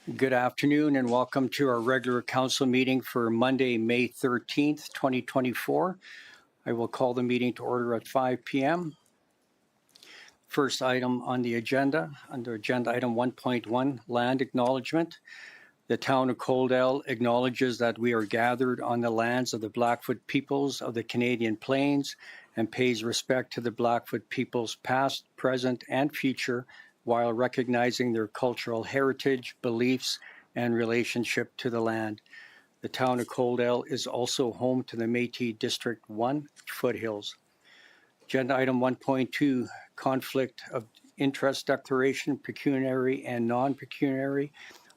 Good afternoon and welcome to our regular council meeting for Monday, May 13th, 2024. I will call the meeting to order at 5 p.m. First item on the agenda, under agenda item 1.1, Land Acknowledgement. The town of Coaldale acknowledges that we are gathered on the lands of the Blackfoot peoples of the Canadian Plains and pays respect to the Blackfoot peoples past, present, and future, while recognizing their cultural heritage, beliefs, and relationship to the land. The town of Coaldale is also home to the Métis District 1 foothills. Agenda item 1.2, conflict of interest declaration, pecuniary and non-pecuniary.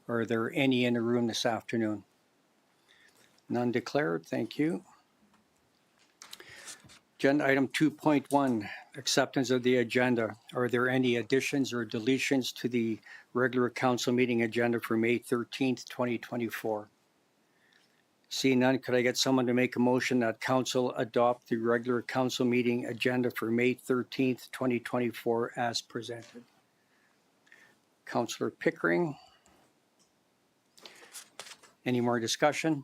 Are there any in the room this afternoon? None declared, thank you. Agenda item 2.1, acceptance of the agenda. Are there any additions or deletions to the regular council meeting agenda for May 13th, 2024? Seeing none, could I get someone to make a motion that council adopt the regular council meeting agenda for May 13th, 2024 as presented? Councillor Pickering. Any more discussion?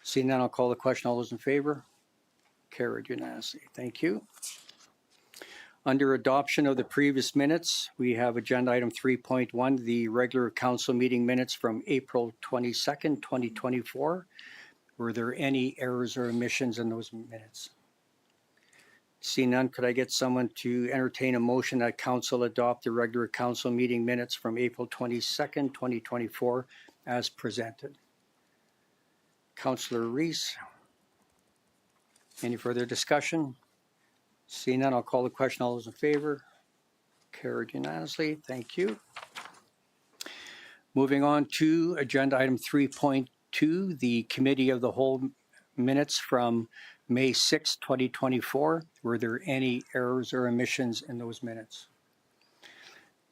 Seeing none, I'll call the question. All those in favor? Carried unanimously. Thank you. Under adoption of the previous minutes, we have agenda item 3.1, the regular council meeting minutes from April 22nd, 2024. Were there any errors or omissions in those minutes? Seeing none, could I get someone to entertain a motion that council adopt the regular council meeting minutes from April 22nd, 2024 as presented? Councillor Reese. Any further discussion? Seeing none, I'll call the question. All those in favor? Carried unanimously. Thank you. Moving on to agenda item 3.2, the Committee of the Whole minutes from May 6, 2024. Were there any errors or omissions in those minutes?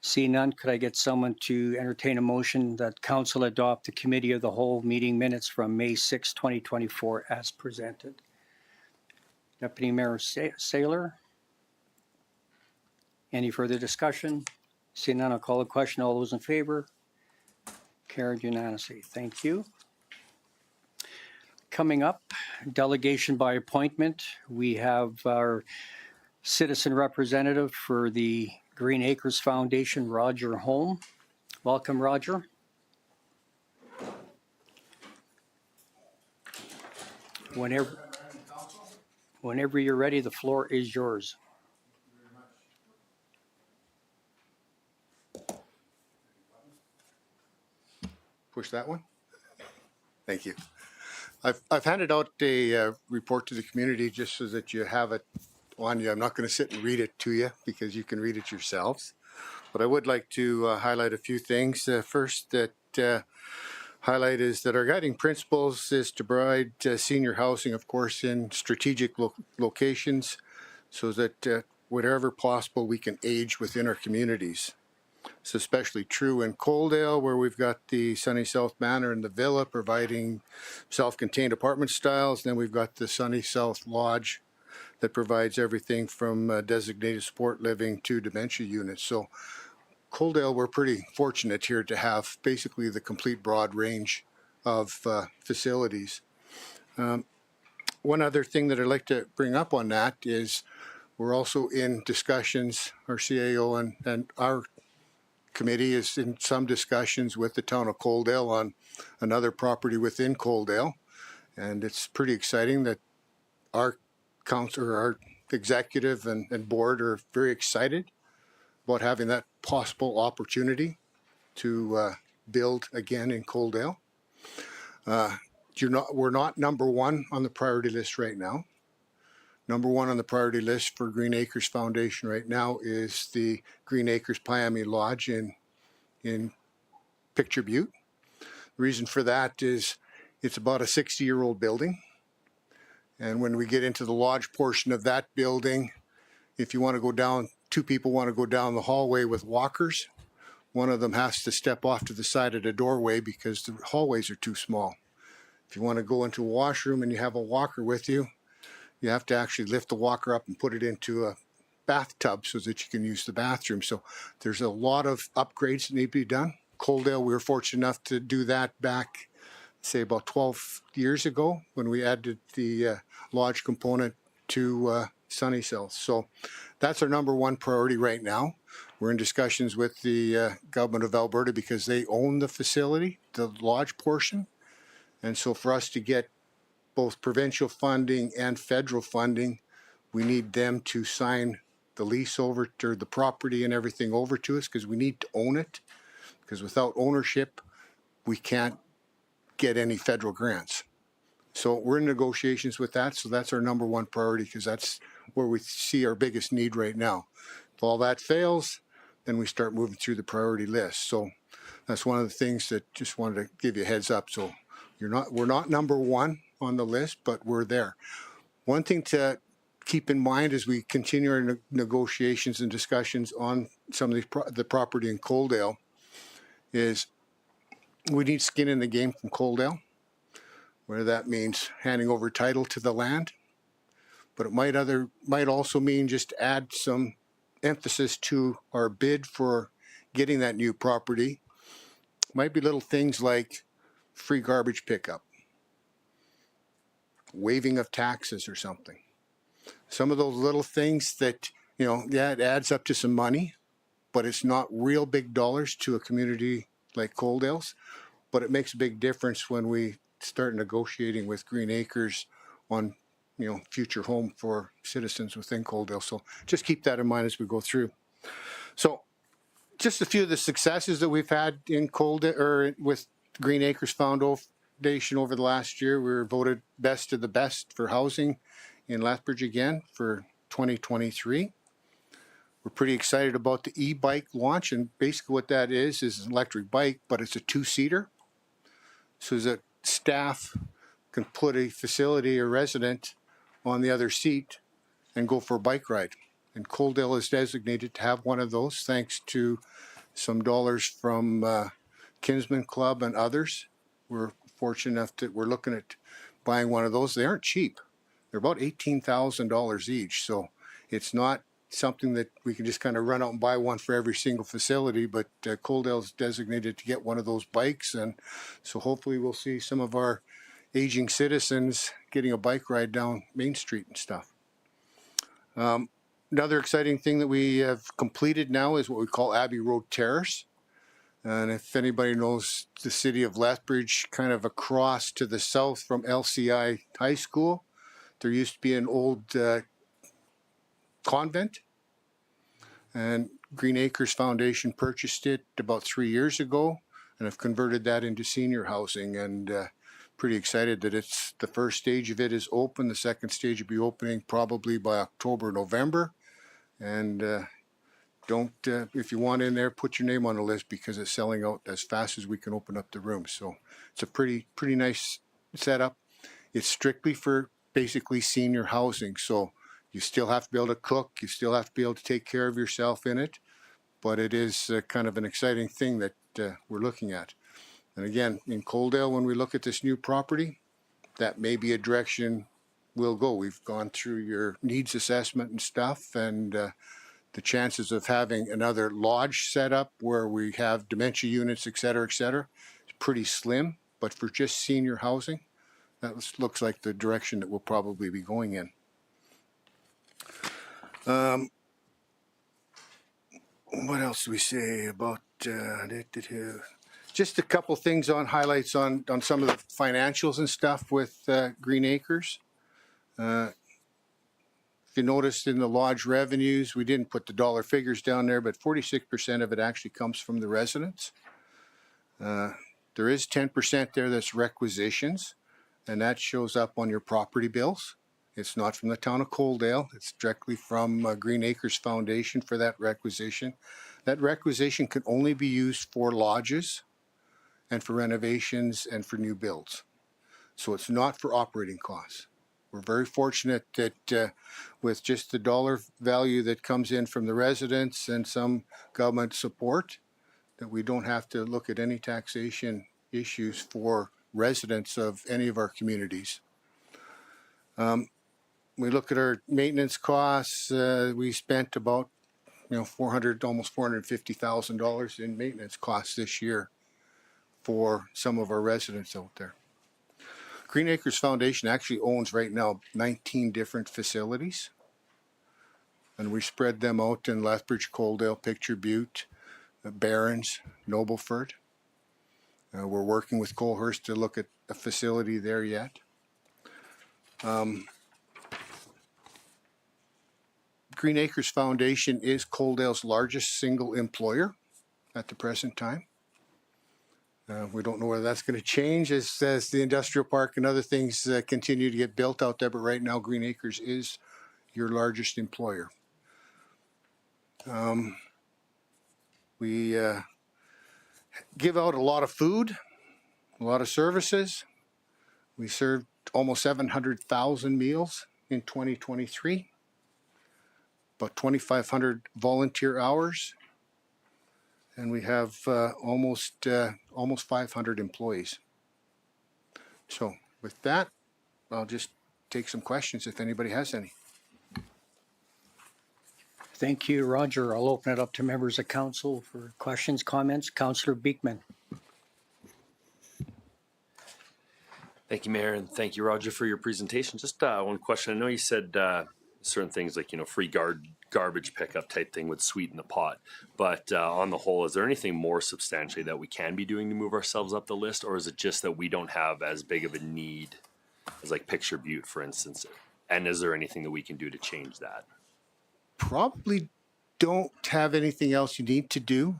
Seeing none, could I get someone to entertain a motion that council adopt the Committee of the Whole meeting minutes from May 6, 2024 as presented? Deputy Mayor Saylor. Any further discussion? Seeing none, I'll call the question. All those in favor? Carried unanimously. Thank you. Coming up, delegation by appointment. We have our citizen representative for the Green Acres Foundation, Roger Hohm. Welcome, Roger. Whenever you're ready, the floor is yours. Push that one. Thank you. I've handed out a report to the community just so that you have it on you. I'm not going to sit and read it to you because you can read it yourselves. But I would like to highlight a few things. First, that highlight is that our guiding principles is to provide senior housing, of course, in strategic locations so that wherever possible we can age within our communities. It's especially true in Coaldale, where we've got the Sunny South Manor and the Villa providing self-contained apartment styles. Then we've got the Sunny South Lodge that provides everything from designated support living to dementia units. So Coaldale, we're pretty fortunate here to have basically the complete broad range of facilities. One other thing that I'd like to bring up on that is we're also in discussions, our CAO and our committee is in some discussions with the town of Coaldale on another property within Coaldale. And it's pretty exciting that our council, or our executive and board are very excited about having that possible opportunity to build again in Coaldale. We're not number one on the priority list right now. Number one on the priority list for Green Acres Foundation right now is the Green Acres Piami Lodge in Picture Butte. The reason for that is it's about a 60-year-old building. And when we get into the lodge portion of that building, if you want to go down, two people want to go down the hallway with walkers, one of them has to step off to the side of the doorway because the hallways are too small. If you want to go into a washroom and you have a walker with you, you have to actually lift the walker up and put it into a bathtub so that you can use the bathroom. So there's a lot of upgrades that need to be done. Coaldale, we were fortunate enough to do that back, say, about 12 years ago when we added the lodge component to Sunny Cells. So that's our number one priority right now. We're in discussions with the government of Alberta because they own the facility, the lodge portion. And so for us to get both provincial funding and federal funding, we need them to sign the lease over to the property and everything over to us because we need to own it. Because without ownership, we can't get any federal grants. So we're in negotiations with that. So that's our number one priority because that's where we see our biggest need right now. If all that fails, then we start moving through the priority list. So that's one of the things that just wanted to give you a heads up. So we're not number one on the list, but we're there. One thing to keep in mind as we continue our negotiations and discussions on some of the property in Coaldale is we need skin in the game from Coaldale, where that means handing over title to the land, but it might also mean just add some emphasis to our bid for getting that new property. Might be little things like free garbage pickup, waiving of taxes or something. Some of those little things that, it adds up to some money, but it's not real big dollars to a community like Coaldale's, but it makes a big difference when we start negotiating with Green Acres on, future home for citizens within Coaldale. So just keep that in mind as we go through. So just a few of the successes that we've had in Coaldale or with Green Acres Foundation over the last year. We were voted best of the best for housing in Lethbridge again for 2023. We're pretty excited about the e-bike launch, and basically what that is an electric bike, but it's a two-seater. So that staff can put a facility or resident on the other seat and go for a bike ride. And Coaldale is designated to have one of those thanks to some dollars from Kinsman Club and others. We're fortunate enough that we're looking at buying one of those. They aren't cheap. They're about $18,000 each. So it's not something that we can just kind of run out and buy one for every single facility, but Coaldale is designated to get one of those bikes. And so hopefully we'll see some of our aging citizens getting a bike ride down Main Street and stuff. Another exciting thing that we have completed now is what we call Abbey Road Terrace. And if anybody knows the city of Lethbridge, kind of across to the south from LCI High School, there used to be an old convent, and Green Acres Foundation purchased it about 3 years ago and have converted that into senior housing, and pretty excited that it's the first stage of it is open. The second stage will be opening probably by October, November. And if you want in there, put your name on the list because it's selling out as fast as we can open up the rooms. So it's a pretty nice setup. It's strictly for basically senior housing. So you still have to be able to cook. You still have to be able to take care of yourself in it. But it is kind of an exciting thing that we're looking at. And again, in Coaldale, when we look at this new property, that may be a direction we'll go. We've gone through your needs assessment and stuff, and the chances of having another lodge set up where we have dementia units, et cetera, is pretty slim. But for just senior housing, that looks like the direction that we'll probably be going in. What else do we say about just a couple things on highlights on some of the financials and stuff with Green Acres. If you noticed in the lodge revenues, we didn't put the dollar figures down there, but 46% of it actually comes from the residents. There is 10% there that's requisitions, and that shows up on your property bills. It's not from the town of Coaldale. It's directly from Green Acres Foundation for that requisition. That requisition can only be used for lodges and for renovations and for new builds. So it's not for operating costs. We're very fortunate that with just the dollar value that comes in from the residents and some government support, that we don't have to look at any taxation issues for residents of any of our communities. We look at our maintenance costs. We spent about almost $450,000 in maintenance costs this year. for some of our residents out there. Green Acres Foundation actually owns right now 19 different facilities, and we spread them out in Lethbridge, Coaldale, Picture Butte, Barrens, Nobleford. We're working with Colehurst to look at a facility there yet. Green Acres Foundation is Coaldale's largest single employer at the present time. We don't know whether that's going to change as the industrial park and other things continue to get built out there, but right now Green Acres is your largest employer. We give out a lot of food, a lot of services. We served almost 700,000 meals in 2023, about 2,500 volunteer hours, and we have almost 500 employees. So with that, I'll just take some questions if anybody has any. Thank you, Roger. I'll open it up to members of council for questions, comments. Councillor Beekman. Thank you, Mayor, and thank you, Roger, for your presentation. Just one question. I know you said certain things like, free garbage pickup type thing would sweeten the pot. But on the whole, is there anything more substantially that we can be doing to move ourselves up the list? Or is it just that we don't have as big of a need as like Picture Butte, for instance? And is there anything that we can do to change that? Probably don't have anything else you need to do.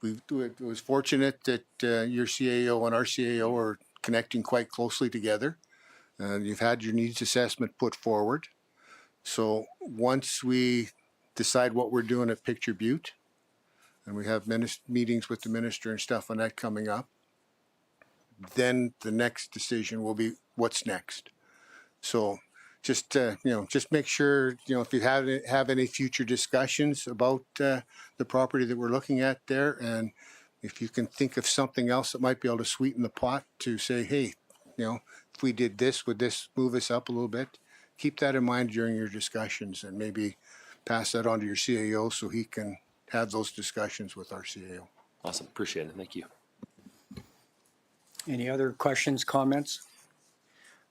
It was fortunate that your CAO and our CAO are connecting quite closely together. You've had your needs assessment put forward. So once we decide what we're doing at Picture Butte, and we have meetings with the minister and stuff on that coming up, then the next decision will be what's next. So just just make sure if you have any future discussions about the property that we're looking at there, and if you can think of something else that might be able to sweeten the pot to say, hey, if we did this, would this move us up a little bit? Keep that in mind during your discussions, and maybe pass that on to your CAO so he can have those discussions with our CAO. Awesome. Appreciate it. Thank you. Any other questions, comments?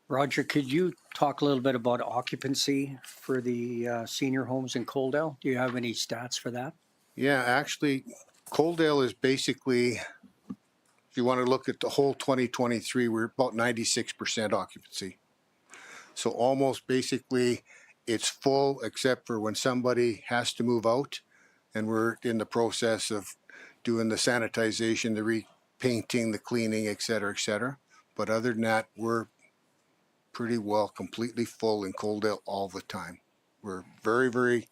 Roger, could you talk a little bit about occupancy for the senior homes in Coaldale? Do you have any stats for that? Yeah, actually, Coaldale is basically, if you want to look at the whole 2023, we're about 96% occupancy. So almost basically it's full except for when somebody has to move out, and we're in the process of doing the sanitization, the repainting, the cleaning, et cetera, et cetera. But other than that, we're pretty well completely full in Coaldale all the time. We're very, very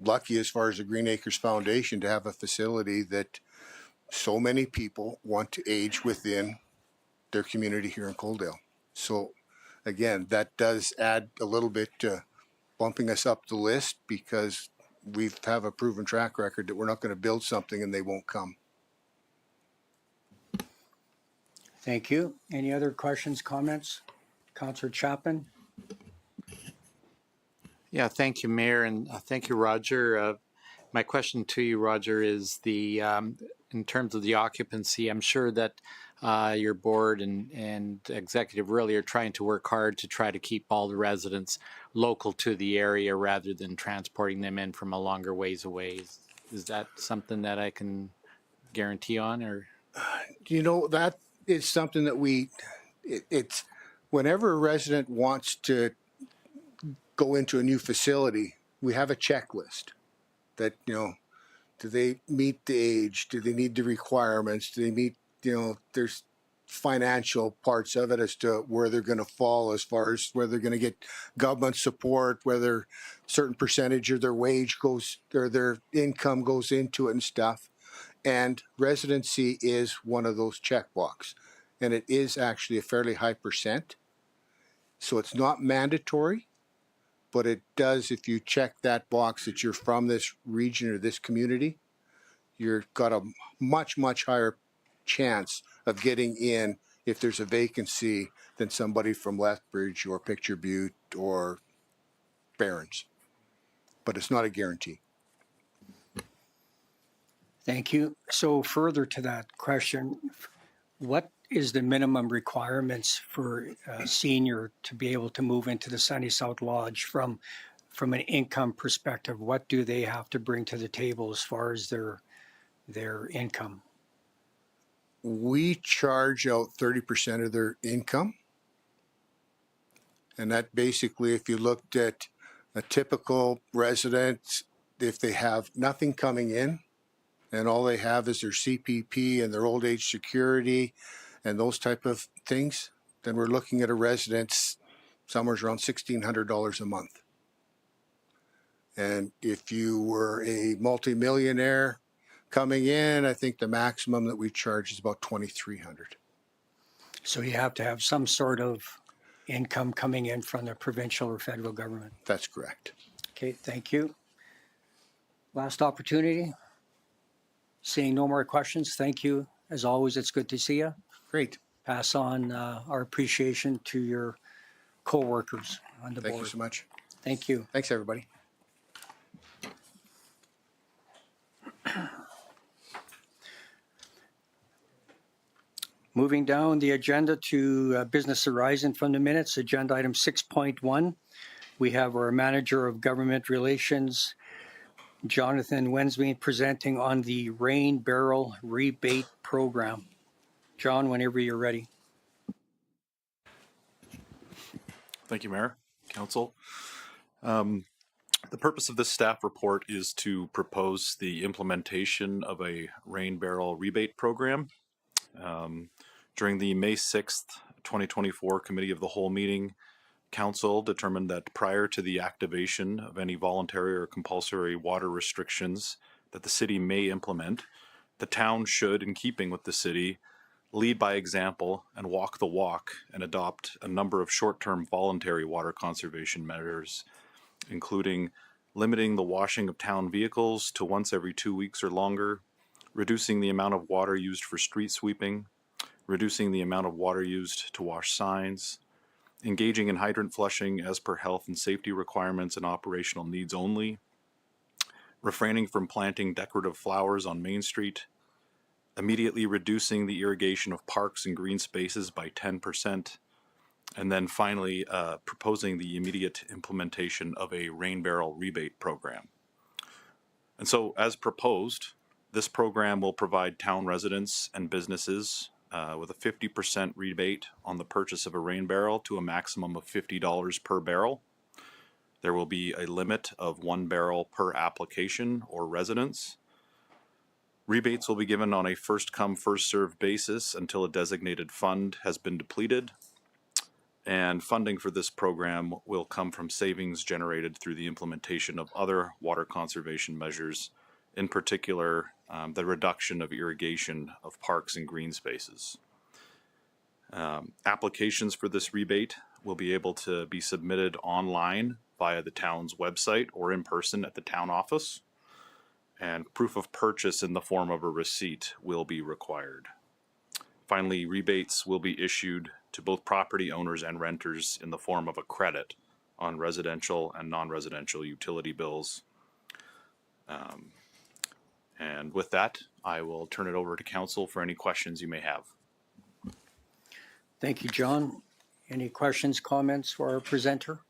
lucky as far as the Green Acres Foundation to have a facility that so many people want to age within their community here in Coaldale. So again, that does add a little bit to bumping us up the list, because we have a proven track record that we're not going to build something and they won't come. Thank you. Any other questions, comments? Councillor Chapman? Yeah, thank you, Mayor, and thank you, Roger. My question to you, Roger, is in terms of the occupancy, I'm sure that your board and executive really are trying to work hard to try to keep all the residents local to the area rather than transporting them in from a longer ways away. Is that something that I can guarantee on, or? That is something that it's whenever a resident wants to go into a new facility, we have a checklist that, do they meet the age? Do they meet the requirements? Do they meet, there's financial parts of it as to where they're going to fall as far as where they're going to get government support, whether a certain percentage of their wage goes or their income goes into it and stuff. And residency is one of those checkbox. And it is actually a fairly high percent. So it's not mandatory, but it does, if you check that box that you're from this region or this community, you've got a much, much higher chance of getting in if there's a vacancy than somebody from Lethbridge or Picture Butte or Barrens. But it's not a guarantee. Thank you. So further to that question, what is the minimum requirements for a senior to be able to move into the Sunny South Lodge from an income perspective? What do they have to bring to the table as far as their income? We charge out 30% of their income. And that basically, if you looked at a typical resident, if they have nothing coming in and all they have is their CPP and their old age security and those type of things, then we're looking at a residence somewhere around $1,600 a month. And if you were a multimillionaire coming in, I think the maximum that we charge is about $2,300. So you have to have some sort of income coming in from the provincial or federal government. That's correct. Okay, thank you. Last opportunity. Seeing no more questions, thank you. As always, it's good to see you. Great. Pass on our appreciation to your co-workers on the board. Thank you so much. Thank you. Thanks, everybody. Moving down the agenda to business arising from the minutes, agenda item 6.1. We have our Manager of Government Relations, Jonathan Wensveen, presenting on the Rain Barrel Rebate Program. John, whenever you're ready. Thank you, Mayor, Council. The purpose of this staff report is to propose the implementation of a rain barrel rebate program. During the May 6th, 2024 Committee of the Whole meeting, Council determined that prior to the activation of any voluntary or compulsory water restrictions that the city may implement, the town should, in keeping with the city, lead by example and walk the walk and adopt a number of short-term voluntary water conservation measures, including limiting the washing of town vehicles to once every 2 weeks or longer, reducing the amount of water used for street sweeping, reducing the amount of water used to wash signs, engaging in hydrant flushing as per health and safety requirements and operational needs only, refraining from planting decorative flowers on Main Street, immediately reducing the irrigation of parks and green spaces by 10%, and then finally proposing the immediate implementation of a rain barrel rebate program. And so, as proposed, this program will provide town residents and businesses with a 50% rebate on the purchase of a rain barrel to a maximum of $50 per barrel. There will be a limit of 1 barrel per application or residence. Rebates will be given on a first-come, first-served basis until a designated fund has been depleted. And funding for this program will come from savings generated through the implementation of other water conservation measures, in particular, the reduction of irrigation of parks and green spaces. Applications for this rebate will be able to be submitted online via the town's website or in person at the town office. And proof of purchase in the form of a receipt will be required. Finally, rebates will be issued to both property owners and renters in the form of a credit on residential and non-residential utility bills. And with that, I will turn it over to Council for any questions you may have. Thank you, John. Any questions, comments for our presenter?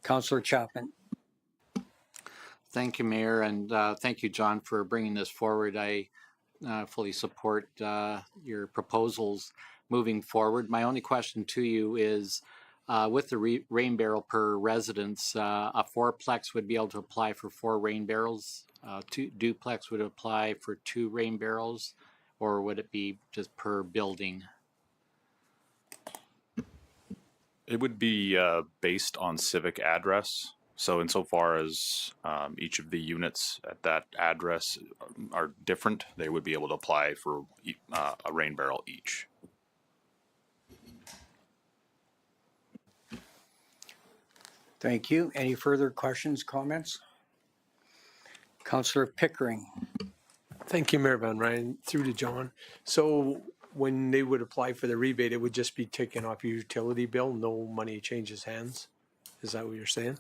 Councillor Chapman. Thank you, Mayor, and thank you, John, for bringing this forward. I fully support your proposals moving forward. My only question to you is, with the rain barrel per residence, a fourplex would be able to apply for 4 rain barrels, two duplex would apply for 2 rain barrels, or would it be just per building? It would be based on civic address. So insofar as each of the units at that address are different, they would be able to apply for a rain barrel each. Thank you. Any further questions, comments? Councillor Pickering. Thank you, Mayor Van Rijn. Through to John. So when they would apply for the rebate, it would just be taken off your utility bill, no money changes hands? Is that what you're saying?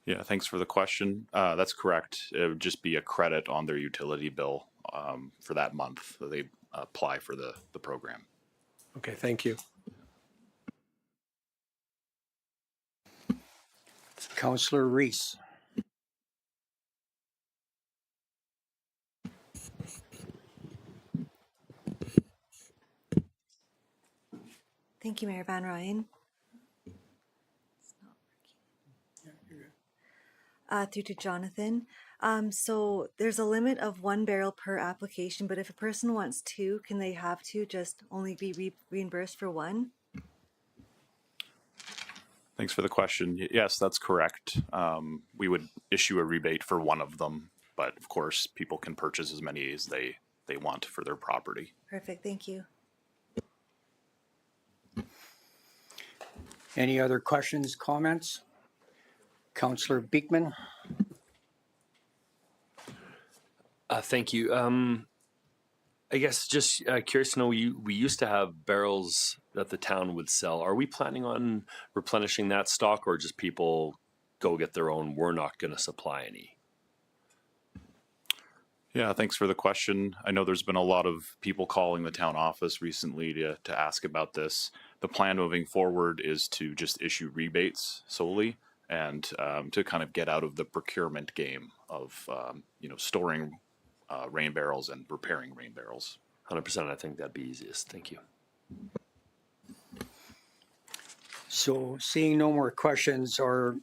Yeah, thanks for the question. That's correct. It would just be a credit on their utility bill for that month that they apply for the program. Okay, thank you. Councillor Reese. Thank you, Mayor Van Rijn. Through to Jonathan. So there's a limit of 1 barrel per application, but if a person wants 2, can they have 2, just only be reimbursed for 1? Thanks for the question. Yes, that's correct. We would issue a rebate for one of them, but of course, people can purchase as many as they want for their property. Perfect, thank you. Any other questions, comments? Councillor Beekman. Thank you. I guess just curious to know, we used to have barrels that the town would sell. Are we planning on replenishing that stock, or just people go get their own? We're not going to supply any. Yeah, thanks for the question. I know there's been a lot of people calling the town office recently to ask about this. The plan moving forward is to just issue rebates solely and to kind of get out of the procurement game of, storing rain barrels and repairing rain barrels. 100%. I think that'd be easiest. Thank you. So seeing no more questions, our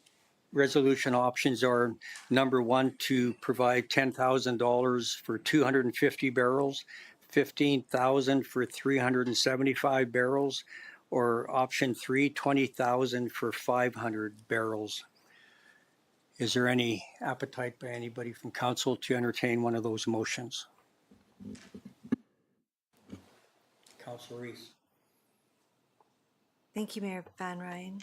resolution options are number 1, to provide $10,000 for 250 barrels, $15,000 for 375 barrels, or option 3, $20,000 for 500 barrels. Is there any appetite by anybody from council to entertain one of those motions? Councilor Reese. Thank you, Mayor Van Rijn.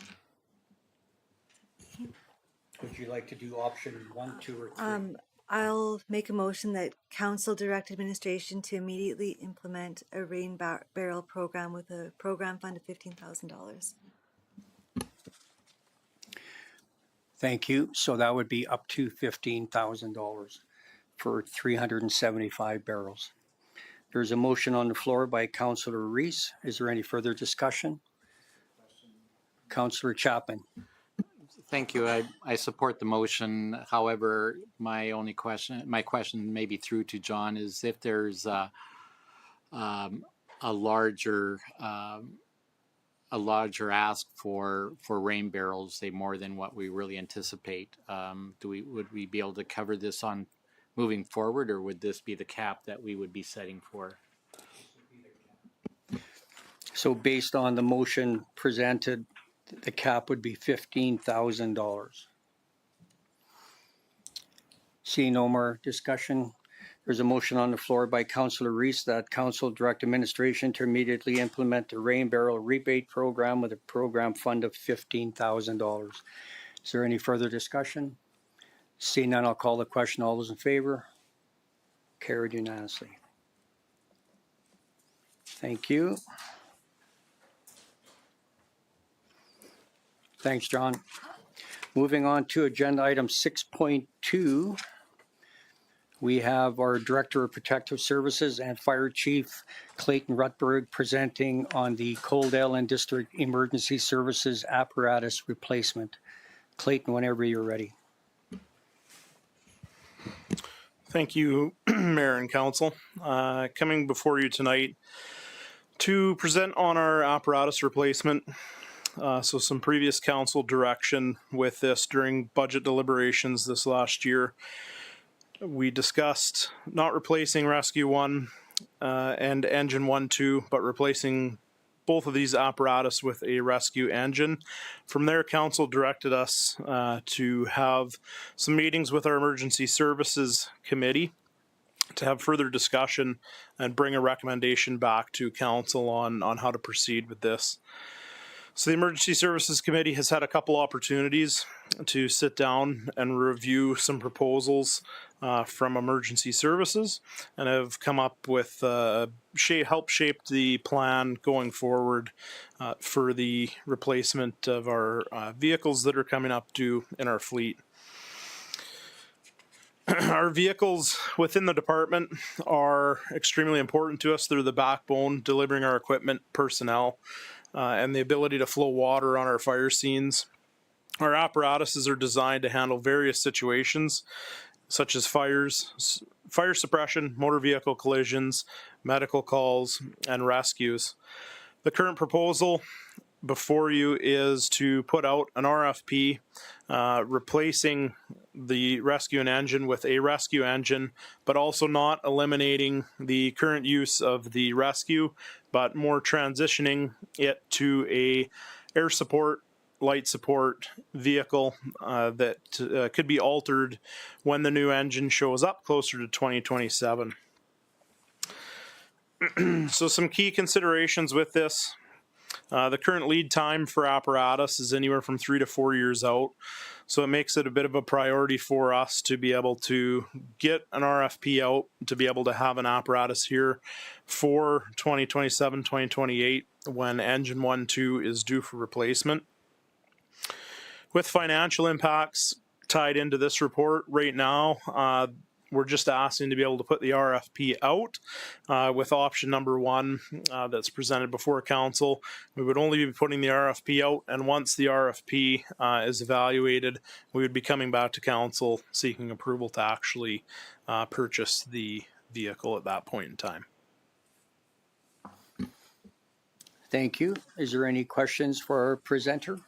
Would you like to do option 1, 2, or 3? I'll make a motion that council direct administration to immediately implement a rain barrel program with a program fund of $15,000. Thank you. So that would be up to $15,000 for 375 barrels. There's a motion on the floor by Councillor Reese. Is there any further discussion? Councillor Chapman. Thank you. I support the motion. However, my question maybe through to John is if there's a larger ask for rain barrels, say more than what we really anticipate. Would we be able to cover this on moving forward, or would this be the cap that we would be setting for? So based on the motion presented, the cap would be $15,000. Seeing no more discussion, there's a motion on the floor by Councillor Reese that council direct administration to immediately implement the rain barrel rebate program with a program fund of $15,000. Is there any further discussion? Seeing none, I'll call the question. All those in favor? Carried unanimously. Thank you. Thanks, John. Moving on to agenda item 6.2. We have our Director of Protective Services and Fire Chief Clayton Rutberg presenting on the Cold Island District Emergency Services Apparatus Replacement. Clayton, whenever you're ready. Thank you, Mayor and Council. Coming before you tonight to present on our apparatus replacement. So some previous council direction with this during budget deliberations this last year. We discussed not replacing Rescue 1 and Engine 1-2, but replacing both of these apparatus with a rescue engine. From there, council directed us to have some meetings with our emergency services committee to have further discussion and bring a recommendation back to council on how to proceed with this. So the Emergency Services Committee has had a couple opportunities to sit down and review some proposals from emergency services and have come up with help shape the plan going forward for the replacement of our vehicles that are coming up due in our fleet. Our vehicles within the department are extremely important to us. They're the backbone delivering our equipment, personnel, and the ability to flow water on our fire scenes. Our apparatuses are designed to handle various situations such as fires, fire suppression, motor vehicle collisions, medical calls, and rescues. The current proposal before you is to put out an RFP replacing the rescue engine with a rescue engine, but also not eliminating the current use of the rescue, but more transitioning it to a air support, light support vehicle that could be altered when the new engine shows up closer to 2027. So some key considerations with this. The current lead time for apparatus is anywhere from 3 to 4 years out. So it makes it a bit of a priority for us to be able to get an RFP out, to be able to have an apparatus here for 2027, 2028, when engine 1, 2 is due for replacement. With financial impacts tied into this report right now, we're just asking to be able to put the RFP out with option number 1 that's presented before council. We would only be putting the RFP out, and once the RFP is evaluated, we would be coming back to council seeking approval to actually purchase the vehicle at that point in time. Thank you. Is there any questions for our presenter?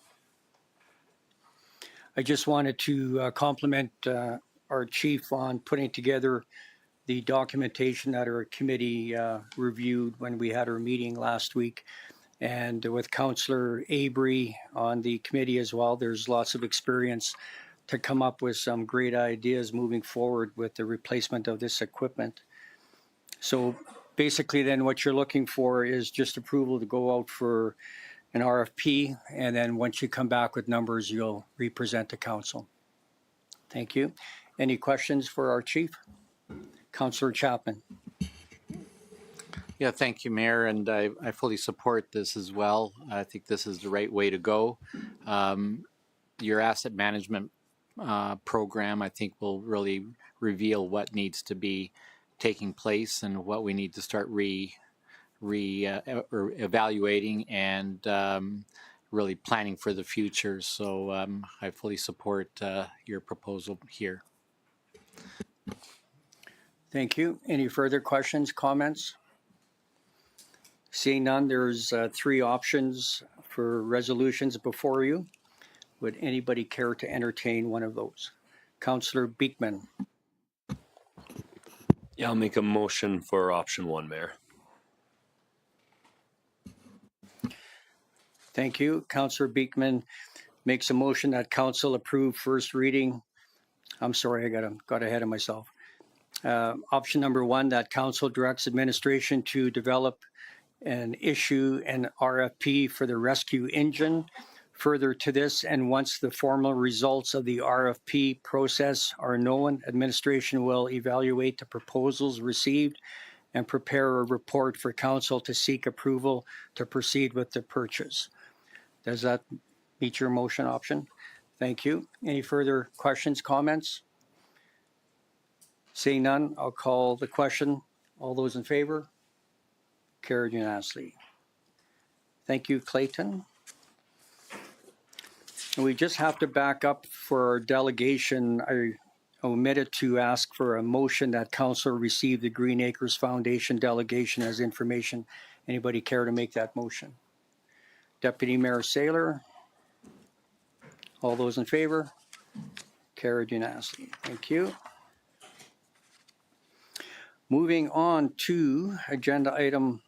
I just wanted to compliment our chief on putting together the documentation that our committee reviewed when we had our meeting last week. And with Councillor Avery on the committee as well, there's lots of experience to come up with some great ideas moving forward with the replacement of this equipment. So basically then what you're looking for is just approval to go out for an RFP, and then once you come back with numbers, you'll represent to council. Thank you. Any questions for our chief? Councillor Chapman. Yeah, thank you, Mayor, and I fully support this as well. I think this is the right way to go. Your asset management program, I think, will really reveal what needs to be taking place and what we need to start evaluating and really planning for the future. So I fully support your proposal here. Thank you. Any further questions, comments? Seeing none, there's 3 options for resolutions before you. Would anybody care to entertain one of those? Councillor Beekman. Yeah, I'll make a motion for option 1, Mayor. Thank you. Councillor Beekman makes a motion that council approve first reading. I'm sorry, I got ahead of myself. Option number 1, that council directs administration to develop and issue an RFP for the rescue engine. Further to this, and once the formal results of the RFP process are known, administration will evaluate the proposals received and prepare a report for council to seek approval to proceed with the purchase. Does that meet your motion option? Thank you. Any further questions, comments? Seeing none, I'll call the question. All those in favor? Carried unanimously. Thank you, Clayton. And we just have to back up for our delegation. I omitted to ask for a motion that council receive the Green Acres Foundation delegation as information. Anybody care to make that motion? Deputy Mayor Saylor. All those in favor? Carried unanimously. Thank you. Moving on to agenda item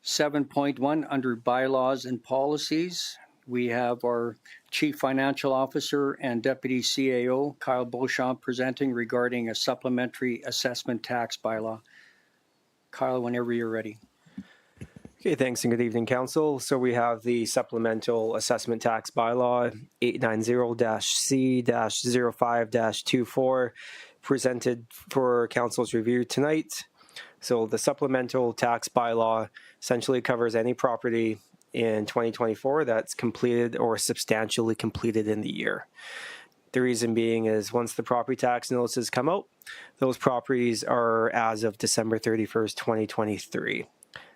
7.1 under bylaws and policies. We have our Chief Financial Officer and Deputy CAO, Kyle Beauchamp, presenting regarding a supplementary assessment tax bylaw. Kyle, whenever you're ready. Okay, thanks and good evening, Council. So we have the supplemental assessment tax bylaw 890-C-05-24 presented for Council's review tonight. So the supplemental tax bylaw essentially covers any property in 2024 that's completed or substantially completed in the year. The reason being is once the property tax notices come out, those properties are as of December 31st, 2023.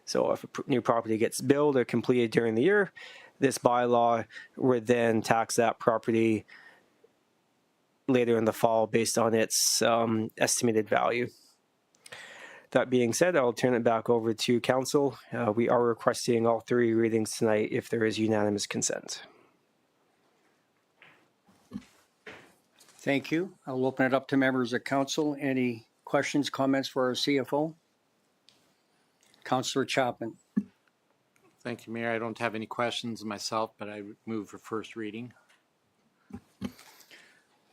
So if a new property gets built or completed during the year, this bylaw would then tax that property later in the fall based on its estimated value. That being said, I'll turn it back over to council. We are requesting all 3 readings tonight if there is unanimous consent. Thank you. I'll open it up to members of council. Any questions, comments for our CFO? Councillor Chapman. Thank you, Mayor. I don't have any questions myself, but I would move for first reading.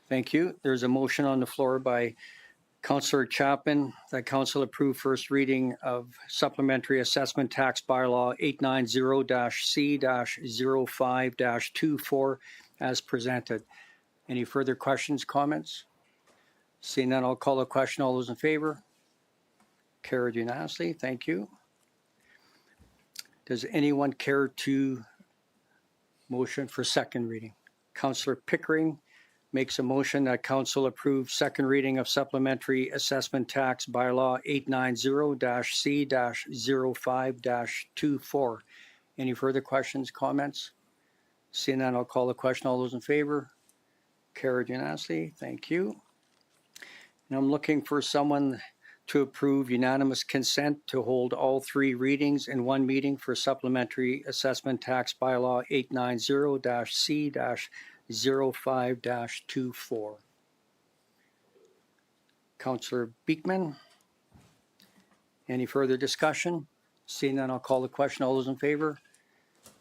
Thank you. There's a motion on the floor by Councillor Chapman that council approve first reading of supplementary assessment tax bylaw 890-C-05-24 as presented. Any further questions, comments? Seeing none, I'll call the question. All those in favor? Carried unanimously. Thank you. Does anyone care to motion for second reading? Councillor Pickering makes a motion that council approve second reading of supplementary assessment tax bylaw 890-C-05-24. Any further questions, comments? Seeing none, I'll call the question. All those in favor? Carried unanimously. Thank you. And I'm looking for someone to approve unanimous consent to hold all 3 readings in one meeting for supplementary assessment tax bylaw 890-C-05-24. Councillor Beekman. Any further discussion? Seeing none, I'll call the question. All those in favor?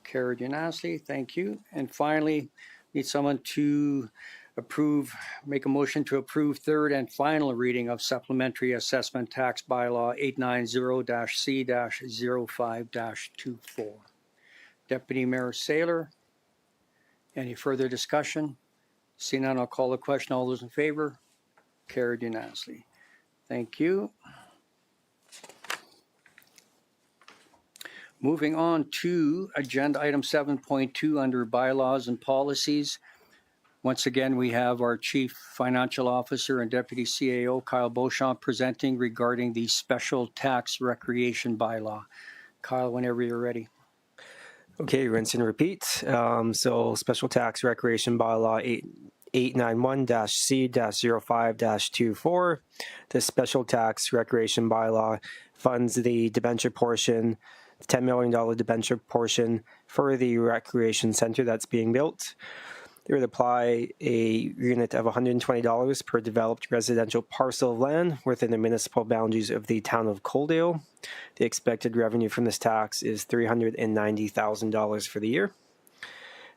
Carried unanimously. Thank you. And finally, need someone to make a motion to approve third and final reading of supplementary assessment tax bylaw 890-C-05-24. Deputy Mayor Saylor. Any further discussion? Seeing none, I'll call the question. All those in favor? Carried unanimously. Thank you. Moving on to agenda item 7.2 under bylaws and policies. Once again, we have our Chief Financial Officer and Deputy CAO, Kyle Beauchamp, presenting regarding the special tax recreation bylaw. Kyle, whenever you're ready. Okay, rinse and repeat. So special tax recreation bylaw 891-C-05-24. The special tax recreation bylaw funds the debenture portion, the $10 million debenture portion for the recreation center that's being built. They would apply a unit of $120 per developed residential parcel of land within the municipal boundaries of the town of Coaldale. The expected revenue from this tax is $390,000 for the year.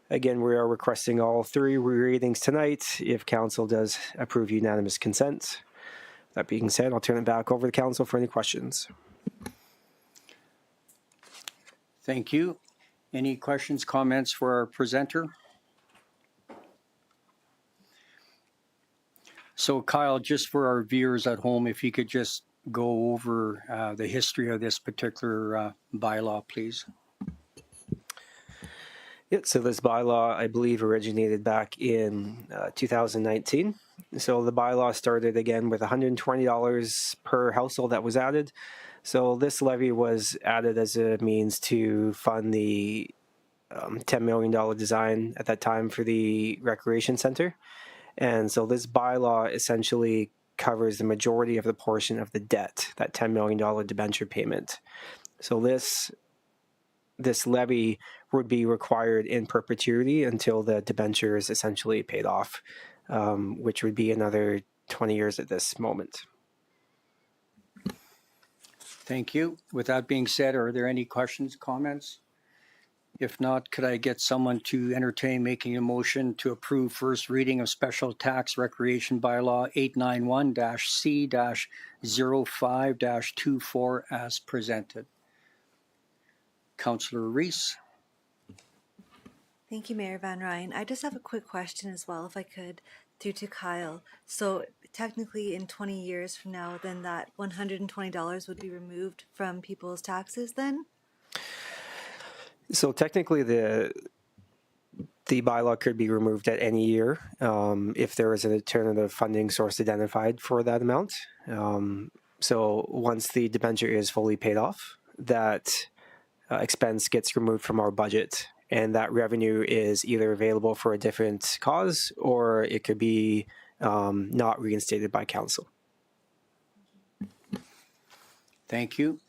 Again, we are requesting all 3 readings tonight if council does approve unanimous consent. That being said, I'll turn it back over to council for any questions. Thank you. Any questions, comments for our presenter? So Kyle, just for our viewers at home, if you could just go over the history of this particular bylaw, please. Yeah, so this bylaw, I believe, originated back in 2019. So the bylaw started again with $120 per household that was added. So this levy was added as a means to fund the $10 million design at that time for the recreation center. And so this bylaw essentially covers the majority of the portion of the debt, that $10 million debenture payment. So this levy would be required in perpetuity until the debenture is essentially paid off, which would be another 20 years at this moment. Thank you. With that being said, are there any questions, comments? If not, could I get someone to entertain making a motion to approve first reading of special tax recreation bylaw 891-C-05-24 as presented? Councillor Reese. Thank you, Mayor Van Rijn. I just have a quick question as well, if I could, through to Kyle. So technically in 20 years from now, then that $120 would be removed from people's taxes then? So technically the the bylaw could be removed at any year if there is an alternative funding source identified for that amount. So once the debenture is fully paid off, that expense gets removed from our budget, and that revenue is either available for a different cause or it could be not reinstated by council. Thank you.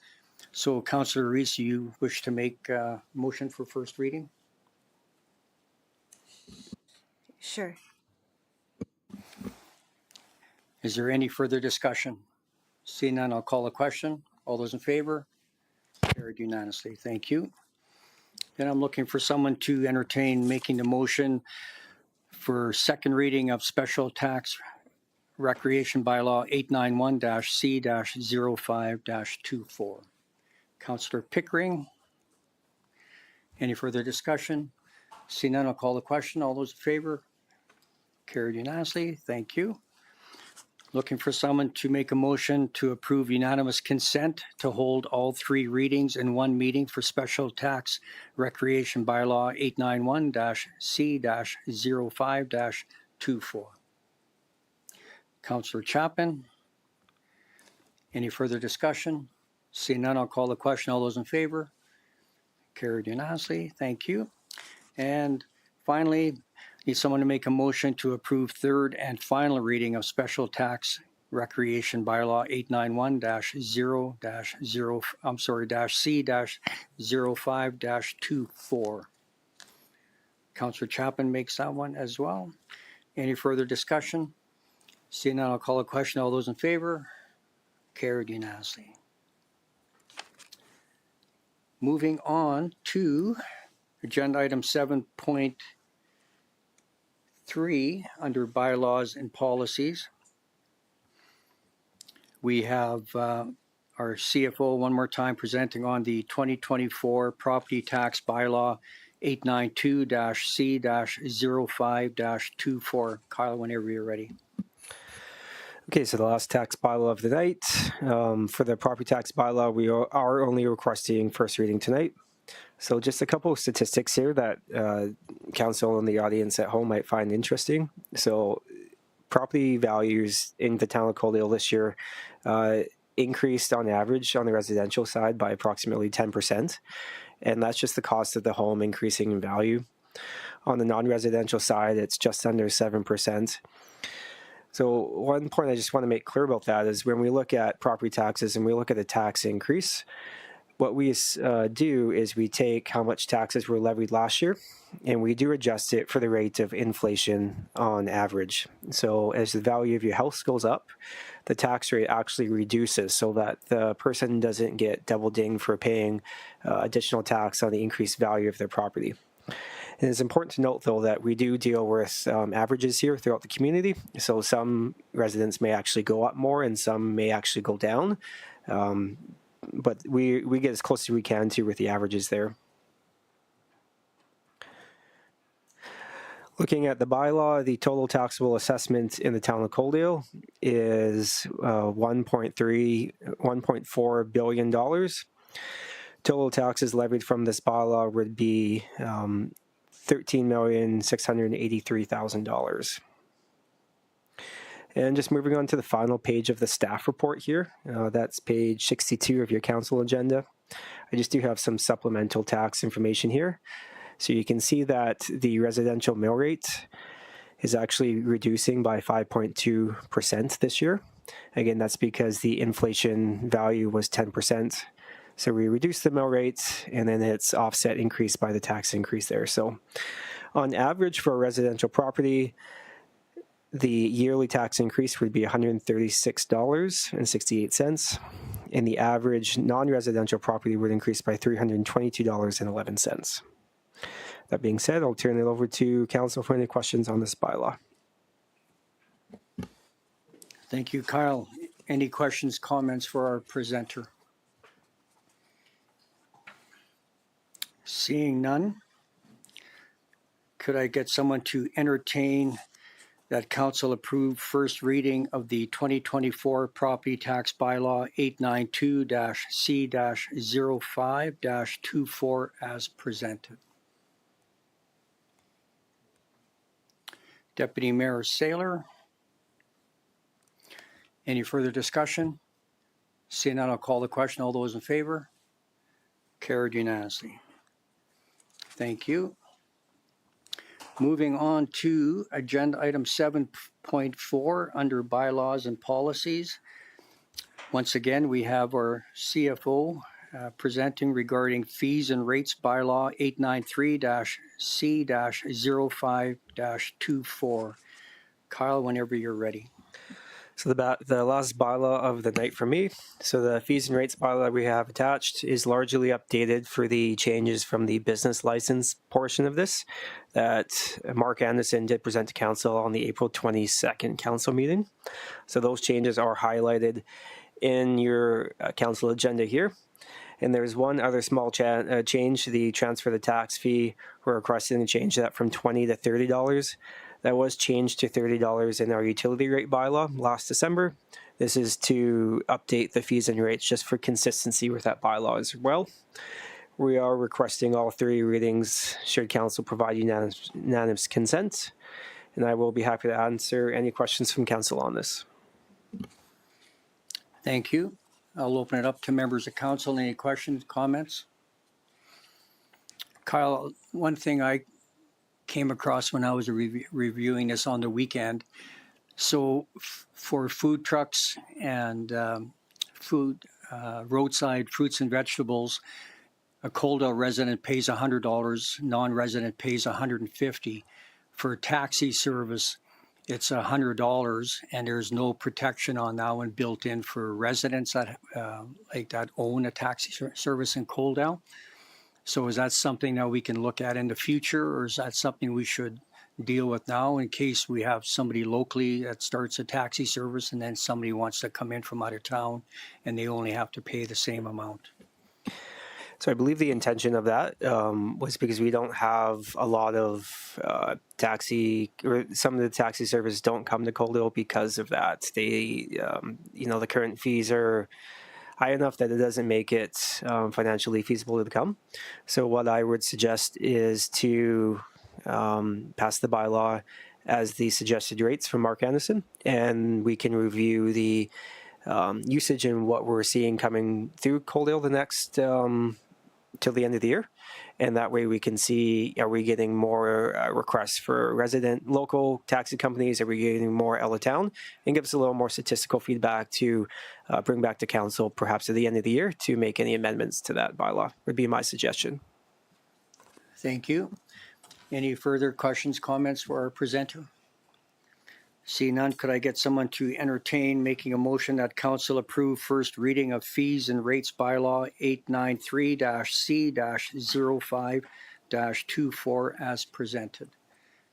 So Councillor Reese, you wish to make a motion for first reading? Sure. Is there any further discussion? Seeing none, I'll call a question. All those in favor? Carried unanimously. Thank you. Then I'm looking for someone to entertain making the motion for second reading of special tax recreation bylaw 891-C-05-24. Councillor Pickering. Any further discussion? Seeing none, I'll call the question. All those in favor? Carried unanimously. Thank you. Looking for someone to make a motion to approve unanimous consent to hold all three readings in one meeting for special tax recreation bylaw 891-C-05-24. Councillor Chapman. Any further discussion? Seeing none, I'll call the question. All those in favor? Carried unanimously. Thank you. And finally, need someone to make a motion to approve third and final reading of special tax recreation bylaw 891-C-05-24. Councillor Chapman makes that one as well. Any further discussion? Seeing none, I'll call a question. All those in favor? Carried unanimously. Moving on to agenda item 7.3 under bylaws and policies. We have our CFO one more time presenting on the 2024 property tax bylaw 892-C-05-24. Kyle, whenever you're ready. Okay, so the last tax bylaw of the night. For the property tax bylaw, we are only requesting first reading tonight. So just a couple of statistics here that council and the audience at home might find interesting. So property values in the town of Coaldale this year increased on average on the residential side by approximately 10%. And that's just the cost of the home increasing in value. On the non-residential side, it's just under 7%. So one point I just want to make clear about that is when we look at property taxes and we look at the tax increase, what we do is we take how much taxes were levied last year and we do adjust it for the rate of inflation on average. So as the value of your house goes up, the tax rate actually reduces so that the person doesn't get double dinged for paying additional tax on the increased value of their property. And it's important to note, though, that we do deal with averages here throughout the community. So some residents may actually go up more and some may actually go down. But we get as close as we can to with the averages there. Looking at the bylaw, the total taxable assessment in the town of Coaldale is $1.4 billion. Total taxes levied from this bylaw would be $13,683,000. And just moving on to the final page of the staff report here, that's page 62 of your council agenda. I just do have some supplemental tax information here. So you can see that the residential mill rate is actually reducing by 5.2% this year. Again, that's because the inflation value was 10%. So we reduce the mill rate and then it's offset increase by the tax increase there. So on average for a residential property, the yearly tax increase would be $136.68. And the average non-residential property would increase by $322.11. That being said, I'll turn it over to council for any questions on this bylaw. Thank you, Kyle. Any questions, comments for our presenter? Seeing none, could I get someone to entertain that council approve first reading of the 2024 property tax bylaw 892-C-05-24 as presented? Deputy Mayor Saylor. Any further discussion? Seeing none, I'll call the question. All those in favor? Carried unanimously. Thank you. Moving on to agenda item 7.4 under bylaws and policies. Once again, we have our CFO presenting regarding fees and rates bylaw 893-C-05-24. Kyle, whenever you're ready. So the last bylaw of the night for me. So the fees and rates bylaw we have attached is largely updated for the changes from the business license portion of this that Mark Anderson did present to council on the April 22nd council meeting. So those changes are highlighted in your council agenda here. And there's one other small change, the transfer the tax fee. We're requesting to change that from $20 to $30. That was changed to $30 in our utility rate bylaw last December. This is to update the fees and rates just for consistency with that bylaw as well. We are requesting all 3 readings should council provide unanimous consent. And I will be happy to answer any questions from council on this. Thank you. I'll open it up to members of council. Any questions, comments? Kyle, one thing I came across when I was reviewing this on the weekend. So for food trucks and roadside fruits and vegetables, a Coldell resident pays $100, non-resident pays $150. For taxi service, it's $100, and there's no protection on that one built in for residents that that own a taxi service in Coldell. So is that something that we can look at in the future, or is that something we should deal with now in case we have somebody locally that starts a taxi service and then somebody wants to come in from out of town and they only have to pay the same amount? So I believe the intention of that was because we don't have a lot of taxi, or some of the taxi services don't come to Coldell because of that. They, the current fees are high enough that it doesn't make it financially feasible to come. So what I would suggest is to pass the bylaw as the suggested rates from Mark Anderson, and we can review the usage and what we're seeing coming through Coldell the next till the end of the year. And that way we can see, are we getting more requests for resident local taxi companies? Are we getting more out of town? And give us a little more statistical feedback to bring back to council perhaps at the end of the year to make any amendments to that bylaw would be my suggestion. Thank you. Any further questions, comments for our presenter? See none, could I get someone to entertain making a motion that council approve first reading of fees and rates bylaw 893-C-05-24 as presented?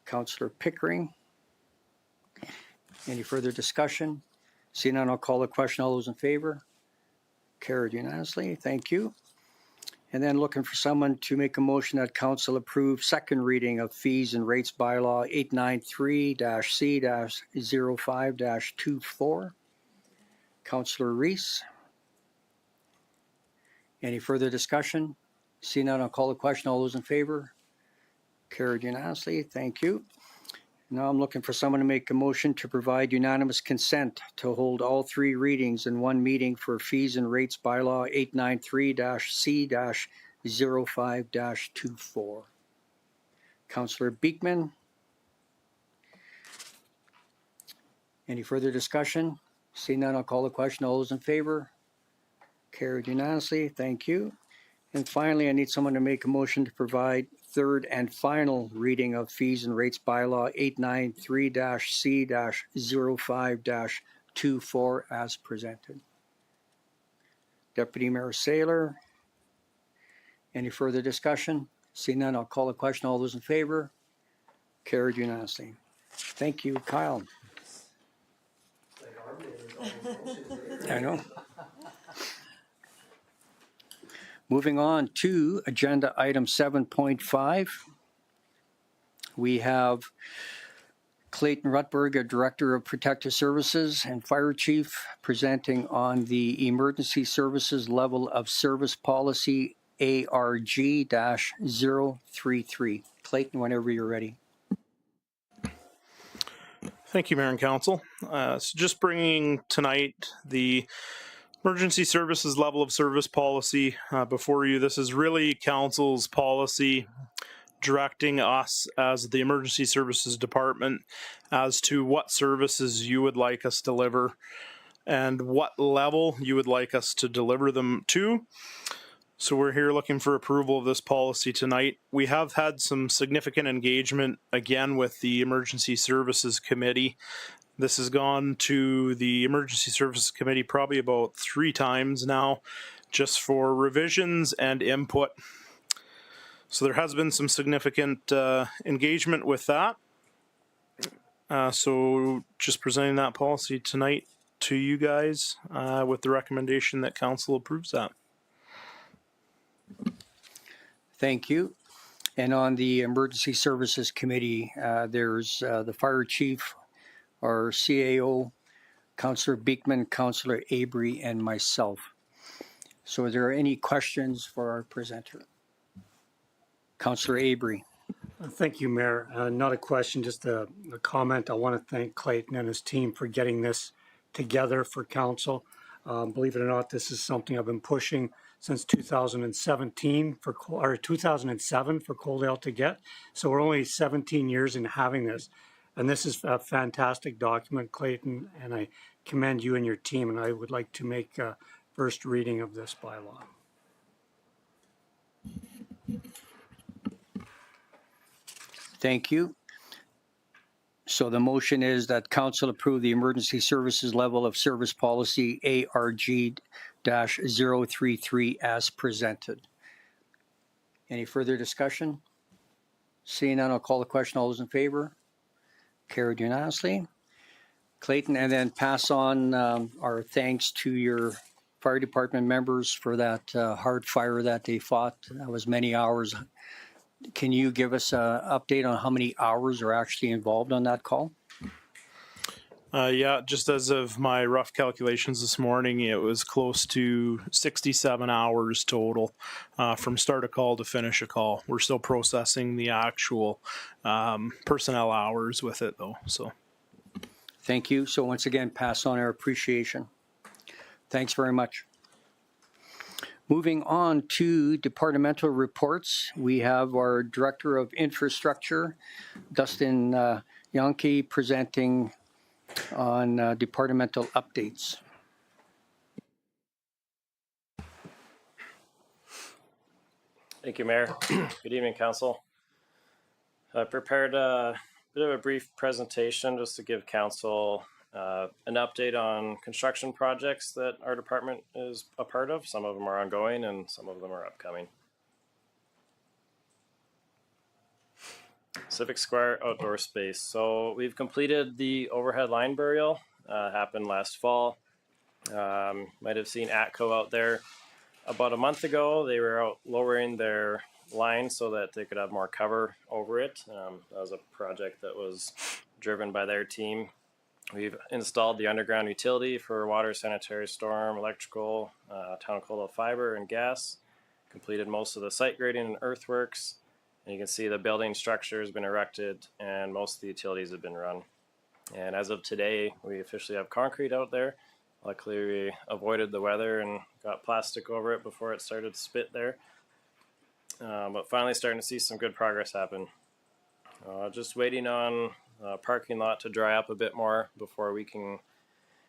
Councillor Pickering. Any further discussion? See none, I'll call the question. All those in favor? Carried unanimously. Thank you. And then looking for someone to make a motion that council approve second reading of fees and rates bylaw 893-C-05-24. Councillor Reese. Any further discussion? See none, I'll call the question. All those in favor? Carried unanimously. Thank you. Now I'm looking for someone to make a motion to provide unanimous consent to hold all 3 readings in one meeting for fees and rates bylaw 893-C-05-24. Councillor Beekman. Any further discussion? See none, I'll call the question. All those in favor? Carried unanimously. Thank you. And finally, I need someone to make a motion to provide third and final reading of fees and rates bylaw 893-C-05-24 as presented. Deputy Mayor Saylor. Any further discussion? See none, I'll call the question. All those in favor? Carried unanimously. Thank you, Kyle. I know. Moving on to agenda item 7.5. We have Clayton Rutberg, a Director of Protective Services and Fire Chief, presenting on the Emergency Services Level of Service Policy ARG-033. Clayton, whenever you're ready. Thank you, Mayor and Council. So just bringing tonight the emergency services level of service policy before you. This is really Council's policy directing us as the emergency services department as to what services you would like us to deliver and what level you would like us to deliver them to. So we're here looking for approval of this policy tonight. We have had some significant engagement again with the Emergency Services Committee. This has gone to the Emergency Services Committee probably about 3 times now, just for revisions and input. So there has been some significant engagement with that. So just presenting that policy tonight to you guys with the recommendation that council approves that. Thank you. And on the Emergency Services Committee, there's the Fire Chief, our CAO, Councillor Beekman, Councillor Abry, and myself. So are there any questions for our presenter? Councillor Abry. Thank you, Mayor. Not a question, just a comment. I want to thank Clayton and his team for getting this together for council. Believe it or not, this is something I've been pushing since 2017 or 2007 for Coaldale to get. So we're only 17 years in having this. And this is a fantastic document, Clayton, and I commend you and your team. And I would like to make a first reading of this bylaw. Thank you. So the motion is that council approve the emergency services level of service policy ARG-033 as presented. Any further discussion? Seeing none, I'll call the question. All those in favor? Carried unanimously. Clayton, and then pass on our thanks to your fire department members for that hard fire that they fought. That was many hours. Can you give us an update on how many hours are actually involved on that call? Yeah, just as of my rough calculations this morning, it was close to 67 hours total from start a call to finish a call. We're still processing the actual personnel hours with it, though. So, thank you. So once again, pass on our appreciation. Thanks very much. Moving on to departmental reports, we have our Director of Infrastructure, Dustin Yonke, presenting on departmental updates. Thank you, Mayor. Good evening, Council. I prepared a bit of a brief presentation just to give Council an update on construction projects that our department is a part of. Some of them are ongoing and some of them are upcoming. Civic Square outdoor space. So we've completed the overhead line burial. Happened last fall. Might have seen ATCO out there about a month ago. They were out lowering their line so that they could have more cover over it. That was a project that was driven by their team. We've installed the underground utility for water, sanitary, storm, electrical, town coal fiber, and gas. Completed most of the site grading and earthworks. And you can see the building structure has been erected and most of the utilities have been run. And as of today, we officially have concrete out there. Luckily, we avoided the weather and got plastic over it before it started to spit there. But finally starting to see some good progress happen. Just waiting on parking lot to dry up a bit more before we can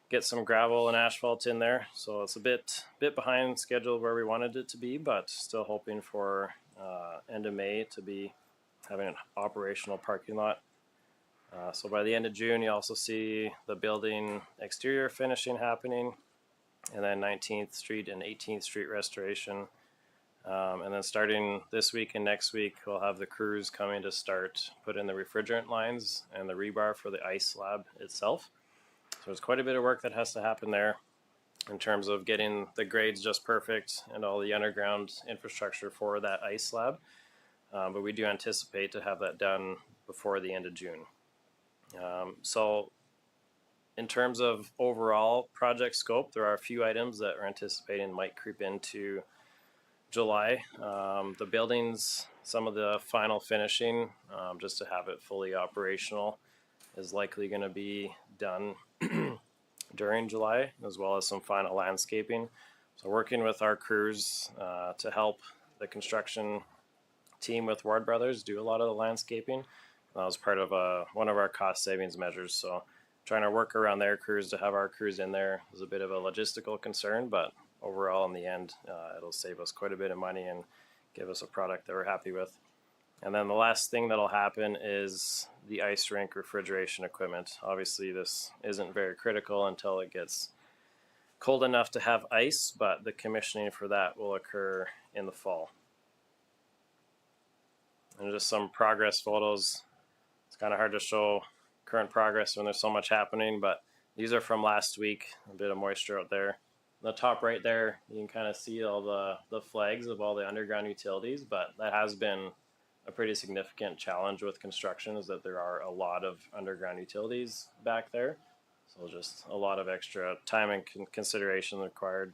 get some gravel and asphalt in there. So it's a bit behind schedule where we wanted it to be, but still hoping for end of May to be having an operational parking lot. So by the end of June, you also see the building exterior finishing happening, and then 19th Street and 18th Street restoration. And then starting this week and next week, we'll have the crews coming to start put in the refrigerant lines and the rebar for the ice slab itself. So there's quite a bit of work that has to happen there in terms of getting the grades just perfect and all the underground infrastructure for that ice slab. But we do anticipate to have that done before the end of June. So in terms of overall project scope, there are a few items that we're anticipating might creep into July. The buildings, some of the final finishing, just to have it fully operational. is likely going to be done during July, as well as some final landscaping. So working with our crews to help the construction team with Ward Brothers do a lot of the landscaping. That was part of one of our cost savings measures. So trying to work around their crews to have our crews in there is a bit of a logistical concern, but overall in the end, it'll save us quite a bit of money and give us a product that we're happy with. And then the last thing that'll happen is the ice rink refrigeration equipment. Obviously this isn't very critical until it gets cold enough to have ice, but the commissioning for that will occur in the fall. And just some progress photos. It's kind of hard to show current progress when there's so much happening, but these are from last week. A bit of moisture out there. The top right there, you can kind of see all the flags of all the underground utilities, but that has been a pretty significant challenge with construction, is that there are a lot of underground utilities back there. So just a lot of extra time and consideration required.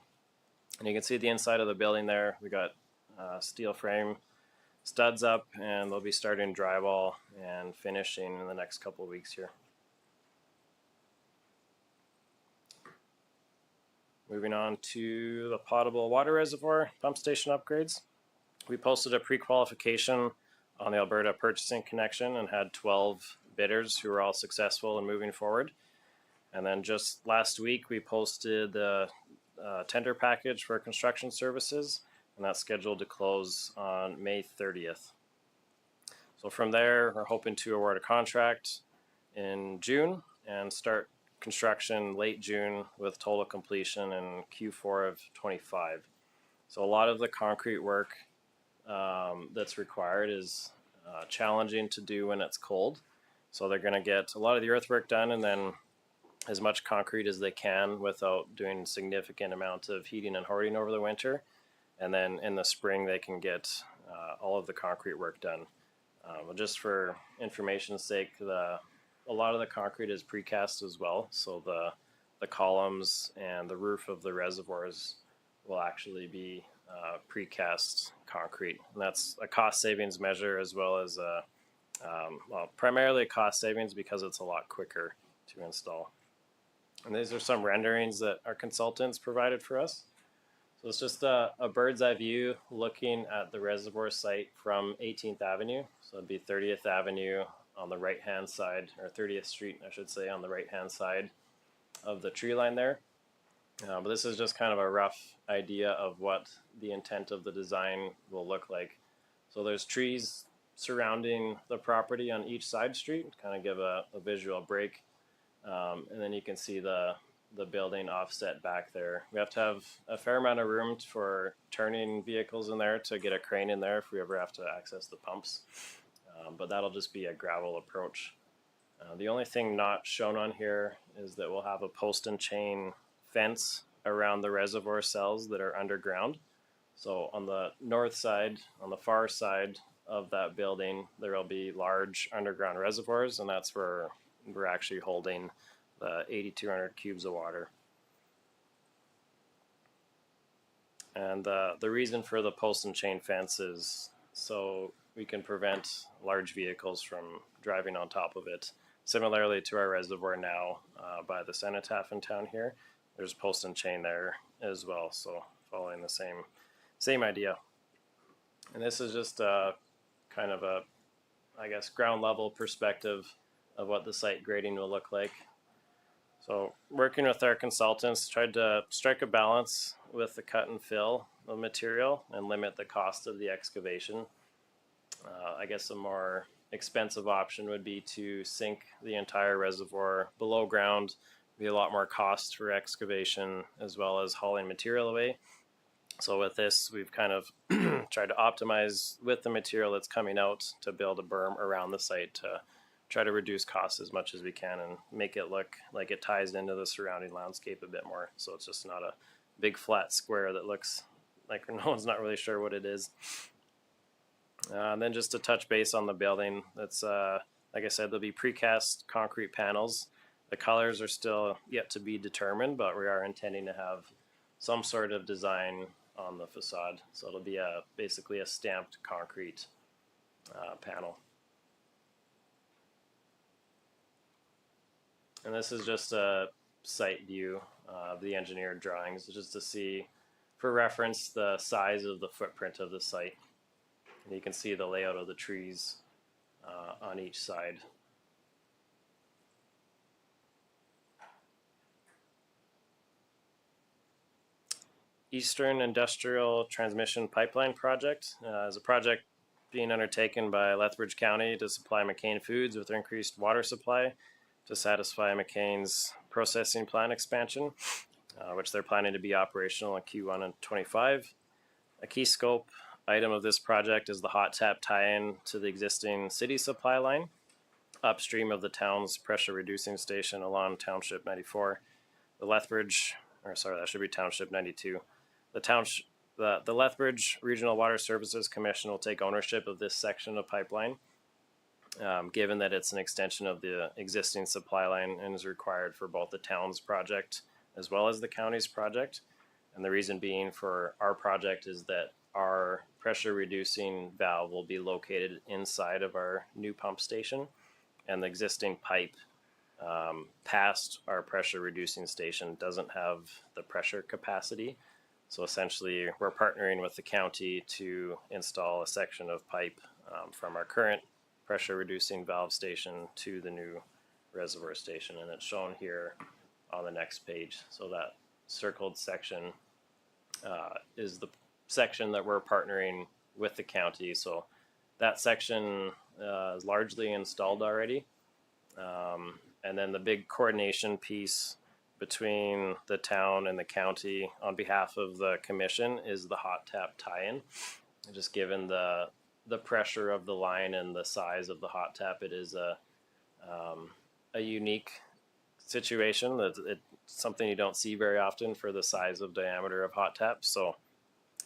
And you can see the inside of the building there. We got steel frame studs up, and they'll be starting drywall and finishing in the next couple of weeks here. Moving on to the potable water reservoir pump station upgrades. We posted a pre-qualification on the Alberta Purchasing Connection and had 12 bidders who were all successful in moving forward. And then just last week we posted the tender package for construction services, and that's scheduled to close on May 30th. So from there, we're hoping to award a contract in June and start construction late June with total completion in Q4 of 25. So a lot of the concrete work that's required is challenging to do when it's cold. So they're going to get a lot of the earthwork done and then as much concrete as they can without doing significant amounts of heating and hoarding over the winter. And then in the spring, they can get all of the concrete work done. Well, just for information's sake, a lot of the concrete is precast as well. So the columns and the roof of the reservoirs will actually be precast concrete. And that's a cost savings measure, as well as primarily a cost savings because it's a lot quicker to install. And these are some renderings that our consultants provided for us. So it's just a bird's eye view looking at the reservoir site from 18th Avenue. So it'd be 30th Avenue on the right-hand side, or 30th Street, I should say, on the right-hand side of the tree line there. But this is just kind of a rough idea of what the intent of the design will look like. So there's trees surrounding the property on each side street, kind of give a visual break. And then you can see the building offset back there. We have to have a fair amount of room for turning vehicles in there to get a crane in there if we ever have to access the pumps. But that'll just be a gravel approach. The only thing not shown on here is that we'll have a post and chain fence around the reservoir cells that are underground. So on the north side, on the far side of that building, there will be large underground reservoirs, and that's where we're actually holding the 8,200 cubes of water. And the reason for the post and chain fence is so we can prevent large vehicles from driving on top of it. Similarly to our reservoir now by the cenotaph in town here, there's post and chain there as well, so following the same idea. And this is just kind of a, I guess, ground level perspective of what the site grading will look like. So working with our consultants, tried to strike a balance with the cut and fill of material and limit the cost of the excavation. I guess a more expensive option would be to sink the entire reservoir below ground. Be a lot more cost for excavation as well as hauling material away. So with this, we've kind of tried to optimize with the material that's coming out to build a berm around the site to try to reduce costs as much as we can and make it look like it ties into the surrounding landscape a bit more. So it's just not a big flat square that looks like no one's not really sure what it is. And then just to touch base on the building, that's like I said, there'll be precast concrete panels. The colors are still yet to be determined, but we are intending to have some sort of design on the facade. So it'll be basically a stamped concrete panel. And this is just a site view of the engineered drawings, just to see, for reference, the size of the footprint of the site. And you can see the layout of the trees on each side. Eastern Industrial Transmission Pipeline Project is a project being undertaken by Lethbridge County to supply McCain Foods with increased water supply to satisfy McCain's processing plant expansion, which they're planning to be operational in Q1 and 25. A key scope item of this project is the hot tap tie-in to the existing city supply line upstream of the town's pressure reducing station along Township 94. The Lethbridge, or sorry, that should be Township 92. The Lethbridge Regional Water Services Commission will take ownership of this section of pipeline, given that it's an extension of the existing supply line and is required for both the town's project as well as the county's project. And the reason being for our project is that our pressure reducing valve will be located inside of our new pump station, and the existing pipe past our pressure reducing station doesn't have the pressure capacity. So essentially, we're partnering with the county to install a section of pipe from our current pressure reducing valve station to the new reservoir station, and it's shown here on the next page. So that circled section is the section that we're partnering with the county. So that section is largely installed already. And then the big coordination piece between the town and the county on behalf of the commission is the hot tap tie-in. Just given the pressure of the line and the size of the hot tap, it is a unique situation. It's something you don't see very often for the size of diameter of hot taps. So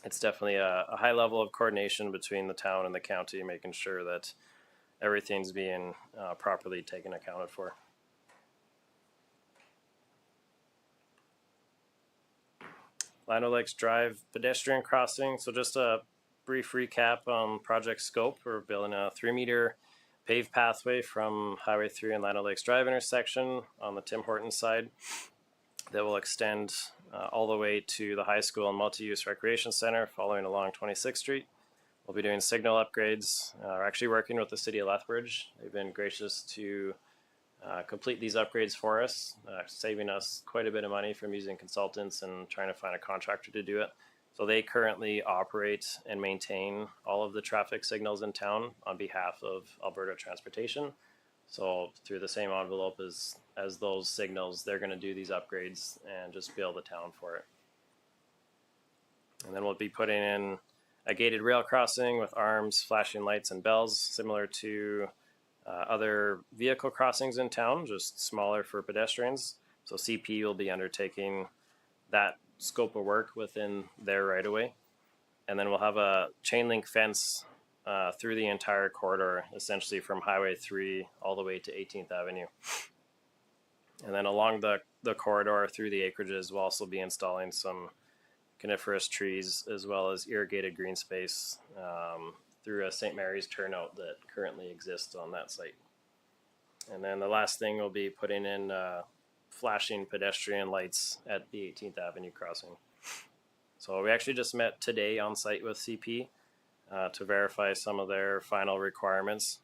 it's definitely a high level of coordination between the town and the county, making sure that everything's being properly taken accounted for. Land O'Lakes Drive pedestrian crossing. So just a brief recap on project scope. We're building a 3-meter paved pathway from Highway 3 and Land O'Lakes Drive intersection on the Tim Hortons side that will extend all the way to the high school and multi-use recreation center following along 26th Street. We'll be doing signal upgrades. We're actually working with the city of Lethbridge. They've been gracious to complete these upgrades for us, saving us quite a bit of money from using consultants and trying to find a contractor to do it. So they currently operate and maintain all of the traffic signals in town on behalf of Alberta Transportation. So through the same envelope as those signals, they're going to do these upgrades and just bill the town for it. And then we'll be putting in a gated rail crossing with arms, flashing lights, and bells, similar to other vehicle crossings in town, just smaller for pedestrians. So CP will be undertaking that scope of work within their right-of-way. And then we'll have a chain link fence through the entire corridor, essentially from Highway 3 all the way to 18th Avenue. And then along the corridor through the acreages, we'll also be installing some coniferous trees as well as irrigated green space through a St. Mary's turnout that currently exists on that site. And then the last thing we'll be putting in flashing pedestrian lights at the 18th Avenue crossing. So we actually just met today on site with CP to verify some of their final requirements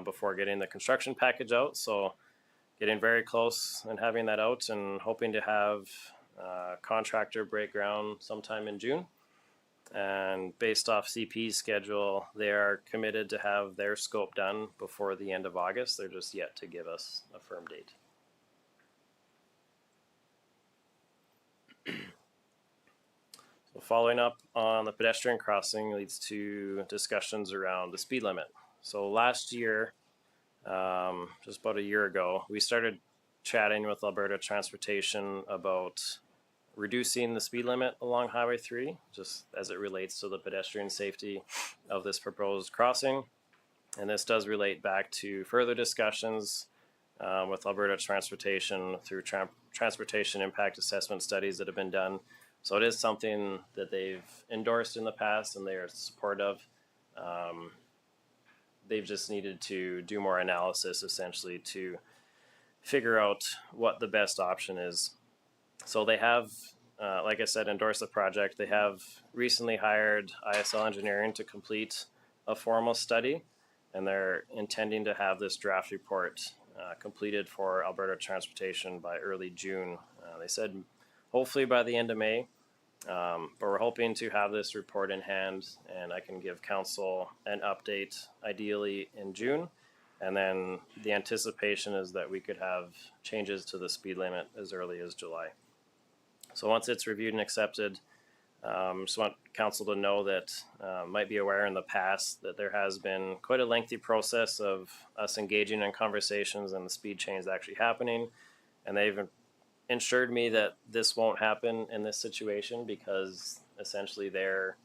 before getting the construction package out. So getting very close and having that out and hoping to have contractor break ground sometime in June. And based off CP's schedule, they are committed to have their scope done before the end of August. They're just yet to give us a firm date. So following up on the pedestrian crossing leads to discussions around the speed limit. So last year, just about a year ago, we started chatting with Alberta Transportation about reducing the speed limit along Highway 3, just as it relates to the pedestrian safety of this proposed crossing. And this does relate back to further discussions with Alberta Transportation through transportation impact assessment studies that have been done. So it is something that they've endorsed in the past and they are supportive. They've just needed to do more analysis essentially to figure out what the best option is. So they have, like I said, endorsed the project. They have recently hired ISL Engineering to complete a formal study, and they're intending to have this draft report completed for Alberta Transportation by early June. They said hopefully by the end of May, but we're hoping to have this report in hand, and I can give council an update ideally in June. And then the anticipation is that we could have changes to the speed limit as early as July. So once it's reviewed and accepted, just want council to know that might be aware in the past that there has been quite a lengthy process of us engaging in conversations and the speed change actually happening. And they've ensured me that this won't happen in this situation because essentially they're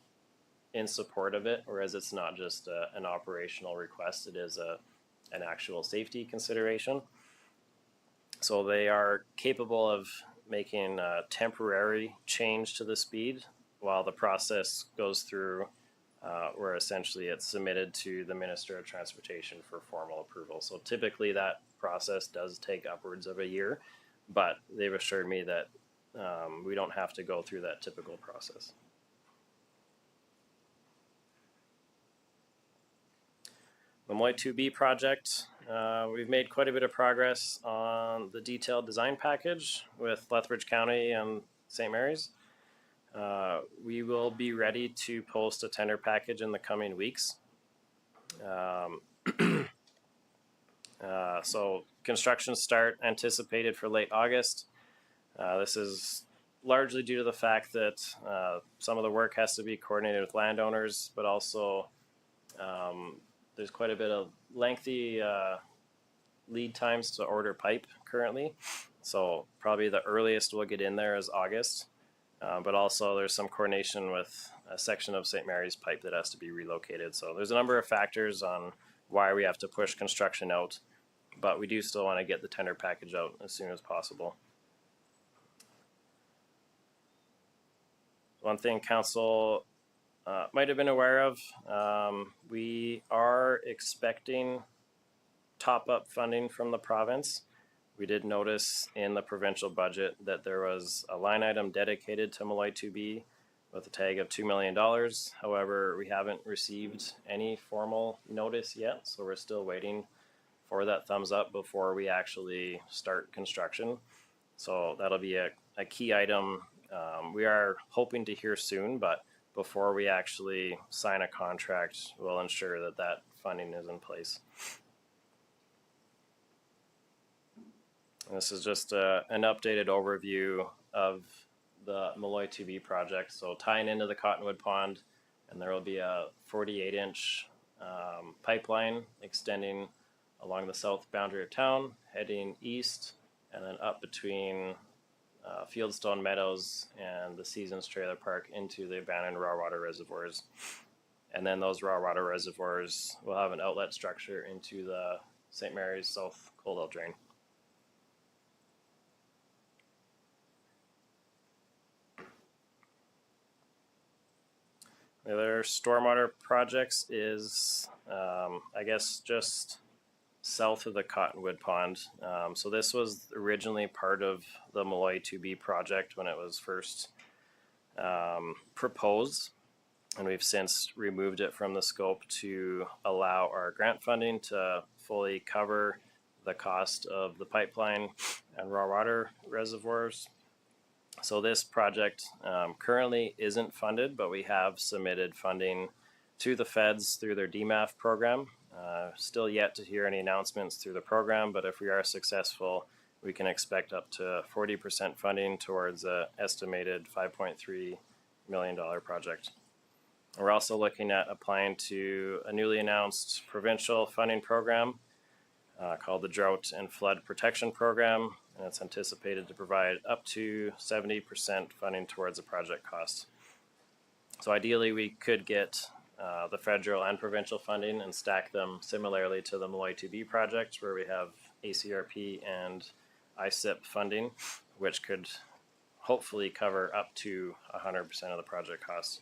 in support of it, whereas it's not just an operational request, it is an actual safety consideration. So they are capable of making a temporary change to the speed while the process goes through where essentially it's submitted to the Minister of Transportation for formal approval. So typically that process does take upwards of a year, but they've assured me that we don't have to go through that typical process. The Moy 2B project, we've made quite a bit of progress on the detailed design package with Lethbridge County and St. Mary's. We will be ready to post a tender package in the coming weeks. So construction start anticipated for late August. This is largely due to the fact that some of the work has to be coordinated with landowners, but also there's quite a bit of lengthy lead times to order pipe currently. So probably the earliest we'll get in there is August. But also there's some coordination with a section of St. Mary's pipe that has to be relocated. So there's a number of factors on why we have to push construction out, but we do still want to get the tender package out as soon as possible. One thing council might have been aware of, we are expecting top-up funding from the province. We did notice in the provincial budget that there was a line item dedicated to Molloy 2B with a tag of $2 million. However, we haven't received any formal notice yet, so we're still waiting for that thumbs up before we actually start construction. So that'll be a key item. We are hoping to hear soon, but before we actually sign a contract, we'll ensure that that funding is in place. This is just an updated overview of the Molloy 2B project. So tying into the Cottonwood Pond, and there will be a 48-inch pipeline extending along the south boundary of town, heading east, and then up between Fieldstone Meadows and the Seasons Trailer Park into the abandoned raw water reservoirs. And then those raw water reservoirs will have an outlet structure into the St. Mary's South Coldell Drain. The other stormwater projects is, I guess, just south of the Cottonwood Pond. So this was originally part of the Molloy 2B project when it was first proposed, and we've since removed it from the scope to allow our grant funding to fully cover the cost of the pipeline and raw water reservoirs. So this project currently isn't funded, but we have submitted funding to the feds through their DMAF program. Still yet to hear any announcements through the program, but if we are successful, we can expect up to 40% funding towards an estimated $5.3 million project. We're also looking at applying to a newly announced provincial funding program called the Drought and Flood Protection Program, and it's anticipated to provide up to 70% funding towards the project cost. So ideally, we could get the federal and provincial funding and stack them similarly to the Molloy 2B project, where we have ACRP and ISIP funding, which could hopefully cover up to 100% of the project costs.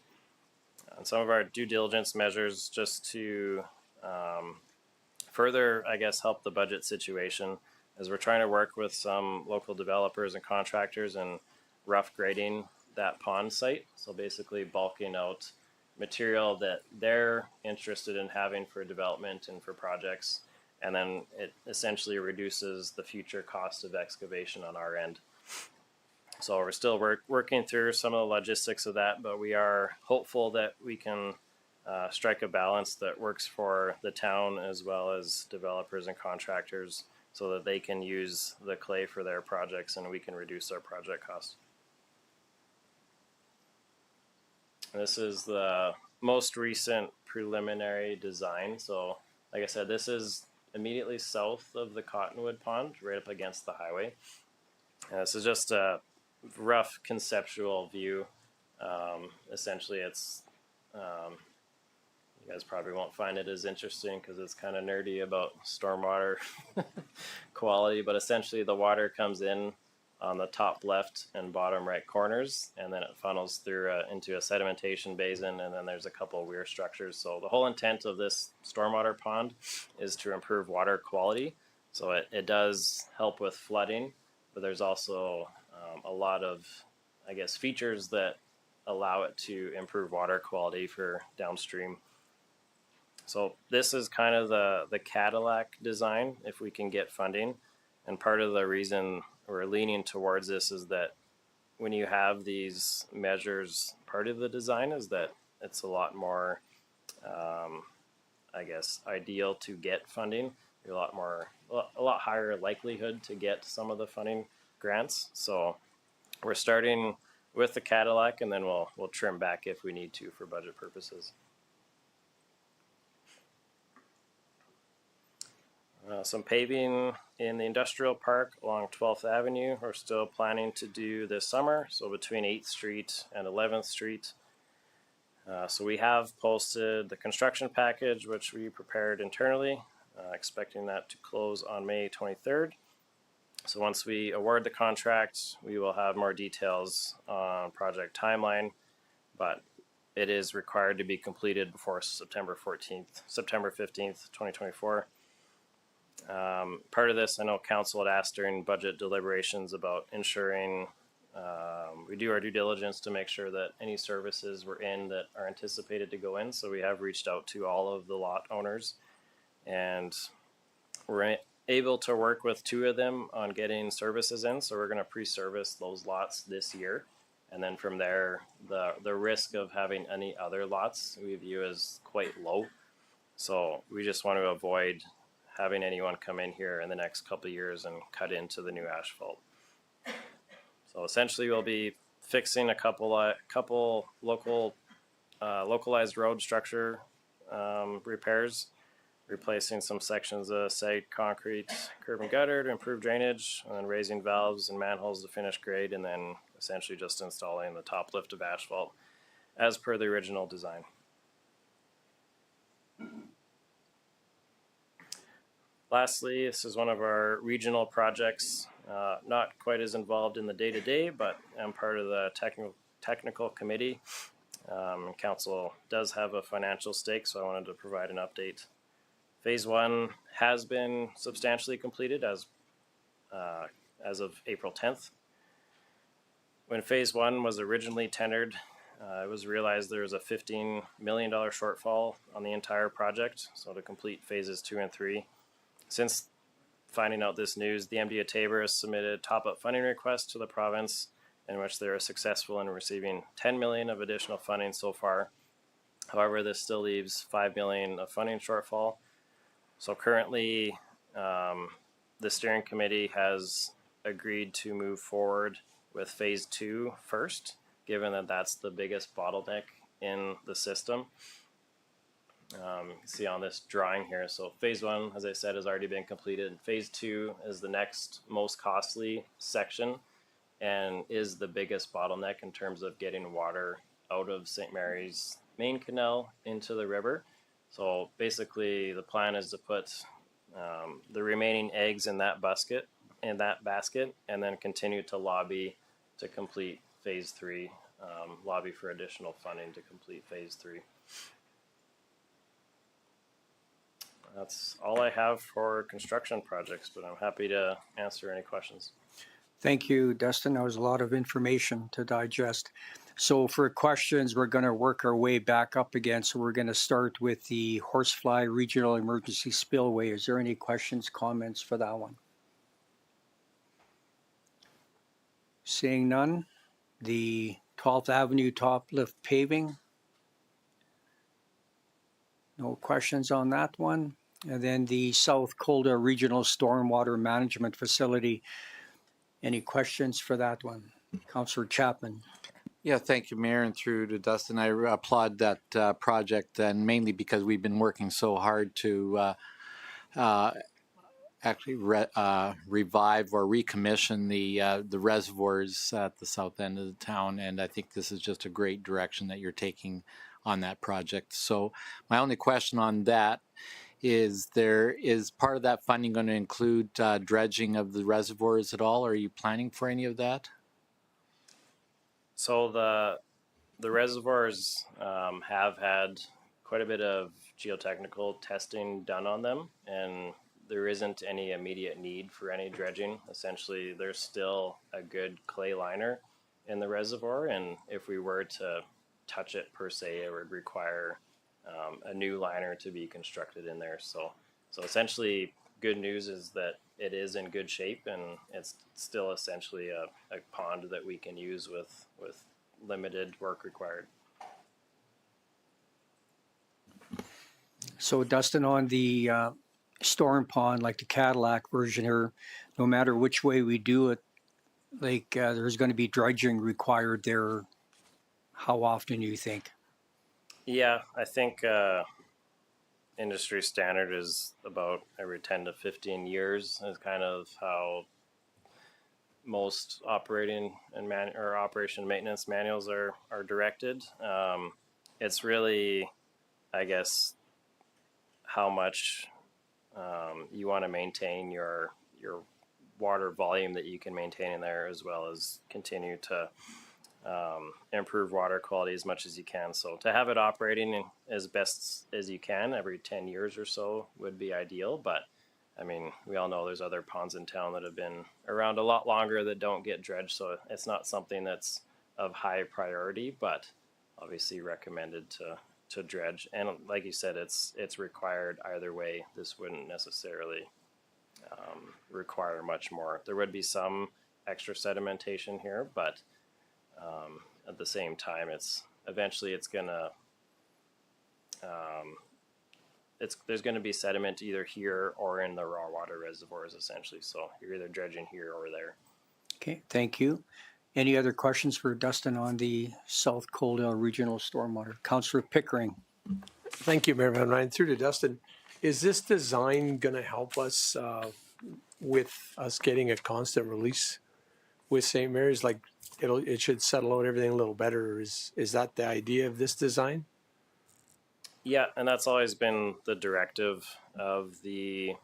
And some of our due diligence measures just to further, I guess, help the budget situation. is we're trying to work with some local developers and contractors and rough grading that pond site. So basically bulking out material that they're interested in having for development and for projects. And then it essentially reduces the future cost of excavation on our end. So we're still working through some of the logistics of that, but we are hopeful that we can strike a balance that works for the town as well as developers and contractors so that they can use the clay for their projects and we can reduce our project costs. This is the most recent preliminary design. So like I said, this is immediately south of the Cottonwood Pond, right up against the highway. And this is just a rough conceptual view. Essentially, it's you guys probably won't find it as interesting because it's kind of nerdy about stormwater quality, but essentially the water comes in on the top left and bottom right corners, and then it funnels through into a sedimentation basin, and then there's a couple of weir structures. So the whole intent of this stormwater pond is to improve water quality. So it does help with flooding, but there's also a lot of, I guess, features that allow it to improve water quality for downstream. So this is kind of the Cadillac design if we can get funding. And part of the reason we're leaning towards this is that when you have these measures, part of the design is that it's a lot more, I guess, ideal to get funding. You're a lot higher likelihood to get some of the funding grants. So we're starting with the Cadillac, and then we'll trim back if we need to for budget purposes. Some paving in the industrial park along 12th Avenue we're still planning to do this summer, so between 8th Street and 11th Street. So we have posted the construction package, which we prepared internally, expecting that to close on May 23rd. So once we award the contract, we will have more details on project timeline, but it is required to be completed before September 15th, 2024. Part of this, I know council had asked during budget deliberations about ensuring we do our due diligence to make sure that any services were in that are anticipated to go in. So we have reached out to all of the lot owners, and we're able to work with 2 of them on getting services in. So we're going to pre-service those lots this year. And then from there, the risk of having any other lots we view as quite low. So we just want to avoid having anyone come in here in the next couple of years and cut into the new asphalt. So essentially we'll be fixing a couple localized road structure repairs, replacing some sections of sagged concrete curb and gutter to improve drainage, and then raising valves and manholes to finish grade, and then essentially just installing the top lift of asphalt as per the original design. Lastly, this is one of our regional projects, not quite as involved in the day-to-day, but I'm part of the technical committee. Council does have a financial stake, so I wanted to provide an update. Phase 1 has been substantially completed as of April 10th. When Phase 1 was originally tendered, it was realized there was a $15 million shortfall on the entire project, so to complete phases 2 and 3. Since finding out this news, the MD of Tabor has submitted top-up funding requests to the province, in which they are successful in receiving $10 million of additional funding so far. However, this still leaves $5 million of funding shortfall. So currently, the steering committee has agreed to move forward with phase 2 first, given that that's the biggest bottleneck in the system. You can see on this drawing here, so phase 1, as I said, has already been completed. Phase 2 is the next most costly section and is the biggest bottleneck in terms of getting water out of St. Mary's main canal into the river. So basically the plan is to put the remaining eggs in that basket, and then continue to lobby to complete phase 3, lobby for additional funding to complete phase 3. That's all I have for construction projects, but I'm happy to answer any questions. Thank you, Dustin. That was a lot of information to digest. So for questions, we're going to work our way back up again. So we're going to start with the Horsefly Regional Emergency Spillway. Is there any questions, comments for that one? Seeing none. The 12th Avenue top lift paving. No questions on that one. And then the South Colda Regional Stormwater Management Facility. Any questions for that one? Councillor Chapman. Yeah, thank you, Mayor, and through to Dustin. I applaud that project, and mainly because we've been working so hard to actually revive or recommission the reservoirs at the south end of the town, and I think this is just a great direction that you're taking on that project. So my only question on that is, part of that funding going to include dredging of the reservoirs at all? Are you planning for any of that? So the reservoirs have had quite a bit of geotechnical testing done on them, and there isn't any immediate need for any dredging. Essentially, there's still a good clay liner in the reservoir, and if we were to touch it per se, it would require a new liner to be constructed in there. So essentially, good news is that it is in good shape, and it's still essentially a pond that we can use with limited work required. So Dustin, on the storm pond, like the Cadillac version here, no matter which way we do it, like there's going to be dredging required there. How often do you think? Yeah, I think industry standard is about every 10 to 15 years is kind of how most operating and operation maintenance manuals are directed. It's really, I guess, how much you want to maintain your water volume that you can maintain in there, as well as continue to improve water quality as much as you can. So to have it operating as best as you can every 10 years or so would be ideal. But I mean, we all know there's other ponds in town that have been around a lot longer that don't get dredged. So it's not something that's of high priority, but obviously recommended to dredge. And like you said, it's required either way. This wouldn't necessarily require much more. There would be some extra sedimentation here, but at the same time, there's going to be sediment either here or in the raw water reservoirs, essentially. So you're either dredging here or there. Okay, thank you. Any other questions for Dustin on the South Coldale Regional Stormwater? Councillor Pickering. Thank you, Mayor Van Rijn. Through to Dustin. Is this design going to help us with us getting a constant release with St. Mary's? Like it should settle out everything a little better. Is that the idea of this design? Yeah, and that's always been the directive of the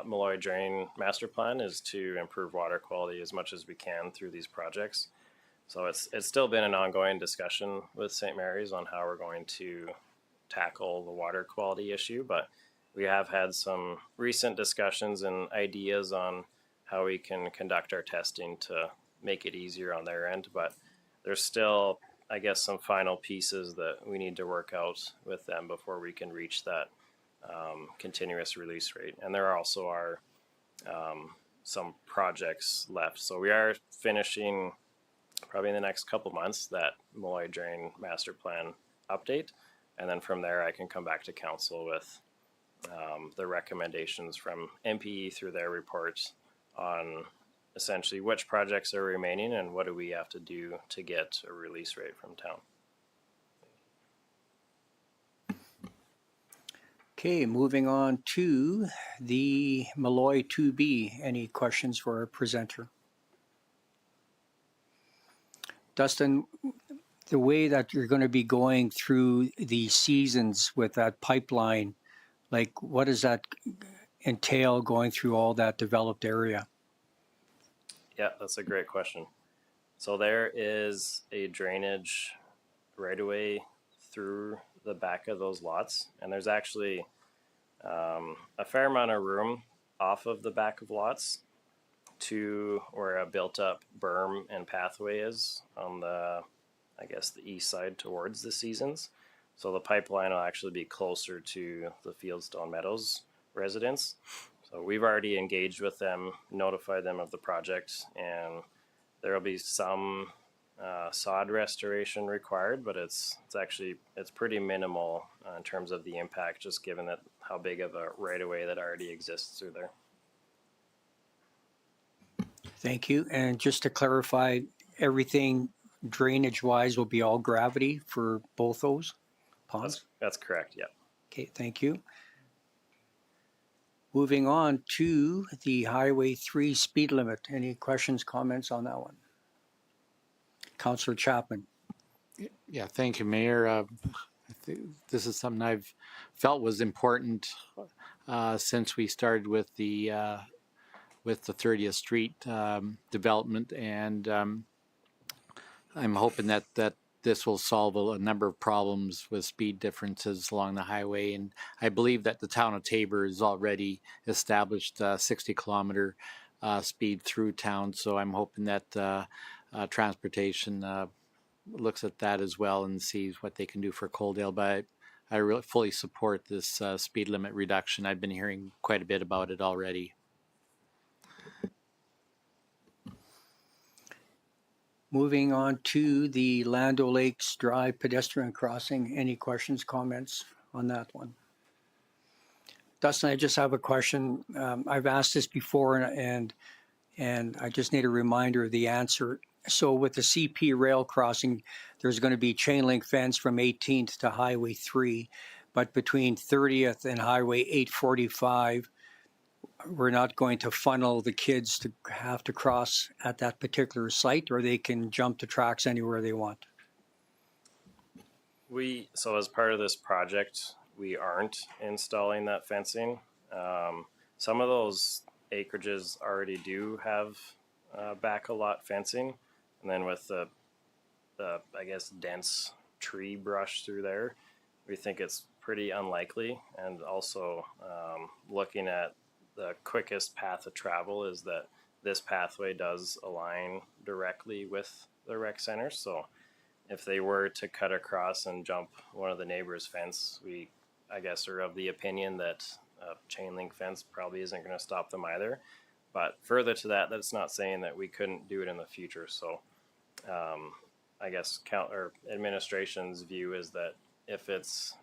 Malloy Drain Master Plan, is to improve water quality as much as we can through these projects. So it's still been an ongoing discussion with St. Mary's on how we're going to tackle the water quality issue, but we have had some recent discussions and ideas on how we can conduct our testing to make it easier on their end, but there's still, I guess, some final pieces that we need to work out with them before we can reach that continuous release rate. And there also are some projects left. So we are finishing probably in the next couple months that Malloy Drain Master Plan update. And then from there, I can come back to council with the recommendations from MPE through their reports on essentially which projects are remaining and what do we have to do to get a release rate from town. Okay, moving on to the Malloy 2B. Any questions for our presenter? Dustin, the way that you're going to be going through the seasons with that pipeline, like what does that entail going through all that developed area? Yeah, that's a great question. So there is a drainage right away through the back of those lots, and there's actually a fair amount of room off of the back of lots to where a built-up berm and pathway is on the, I guess, the east side towards the Seasons. So the pipeline will actually be closer to the Fieldstone Meadows residents. So we've already engaged with them, notified them of the project, and there will be some sod restoration required, but it's pretty minimal in terms of the impact, just given that how big of a right of way that already exists through there. Thank you. And just to clarify, everything drainage-wise will be all gravity for both those ponds? That's correct. Yeah. Okay, thank you. Moving on to the Highway 3 speed limit. Any questions, comments on that one? Councillor Chapman. Yeah, thank you, Mayor. This is something I've felt was important since we started with the 30th Street development, and I'm hoping that this will solve a number of problems with speed differences along the highway. And I believe that the town of Tabor has already established 60-kilometer speed through town. So I'm hoping that transportation looks at that as well and sees what they can do for Coaldale. But I really fully support this speed limit reduction. I've been hearing quite a bit about it already. Moving on to the Land O'Lakes Drive pedestrian crossing. Any questions, comments on that one? Dustin, I just have a question. I've asked this before, and I just need a reminder of the answer. So with the CP rail crossing, there's going to be chain link fence from 18th to Highway 3, but between 30th and Highway 845, we're not going to funnel the kids to have to cross at that particular site, or they can jump the tracks anywhere they want. So as part of this project, we aren't installing that fencing. Some of those acreages already do have back a lot fencing, and then with the I guess dense tree brush through there, we think it's pretty unlikely. And also looking at the quickest path of travel is that this pathway does align directly with the rec center. So if they were to cut across and jump one of the neighbors' fence, we, I guess, are of the opinion that a chain link fence probably isn't going to stop them either. But further to that, that's not saying that we couldn't do it in the future. So I guess administration's view is that if it's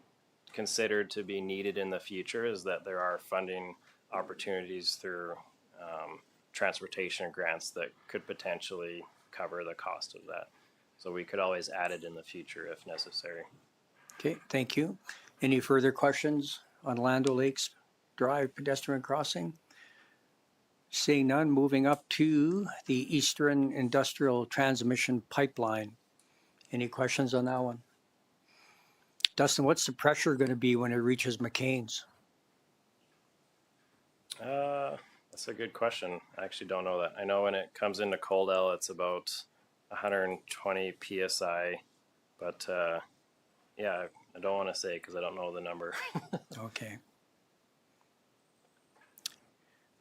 considered to be needed in the future, is that there are funding opportunities through transportation grants that could potentially cover the cost of that. So we could always add it in the future if necessary. Okay, thank you. Any further questions on Land O'Lakes Drive pedestrian crossing? Seeing none, moving up to the Eastern Industrial Transmission Pipeline. Any questions on that one? Dustin, what's the pressure going to be when it reaches McCain's? That's a good question. I actually don't know that. I know when it comes into Coaldale, it's about 120 psi, but yeah, I don't want to say because I don't know the number. Okay.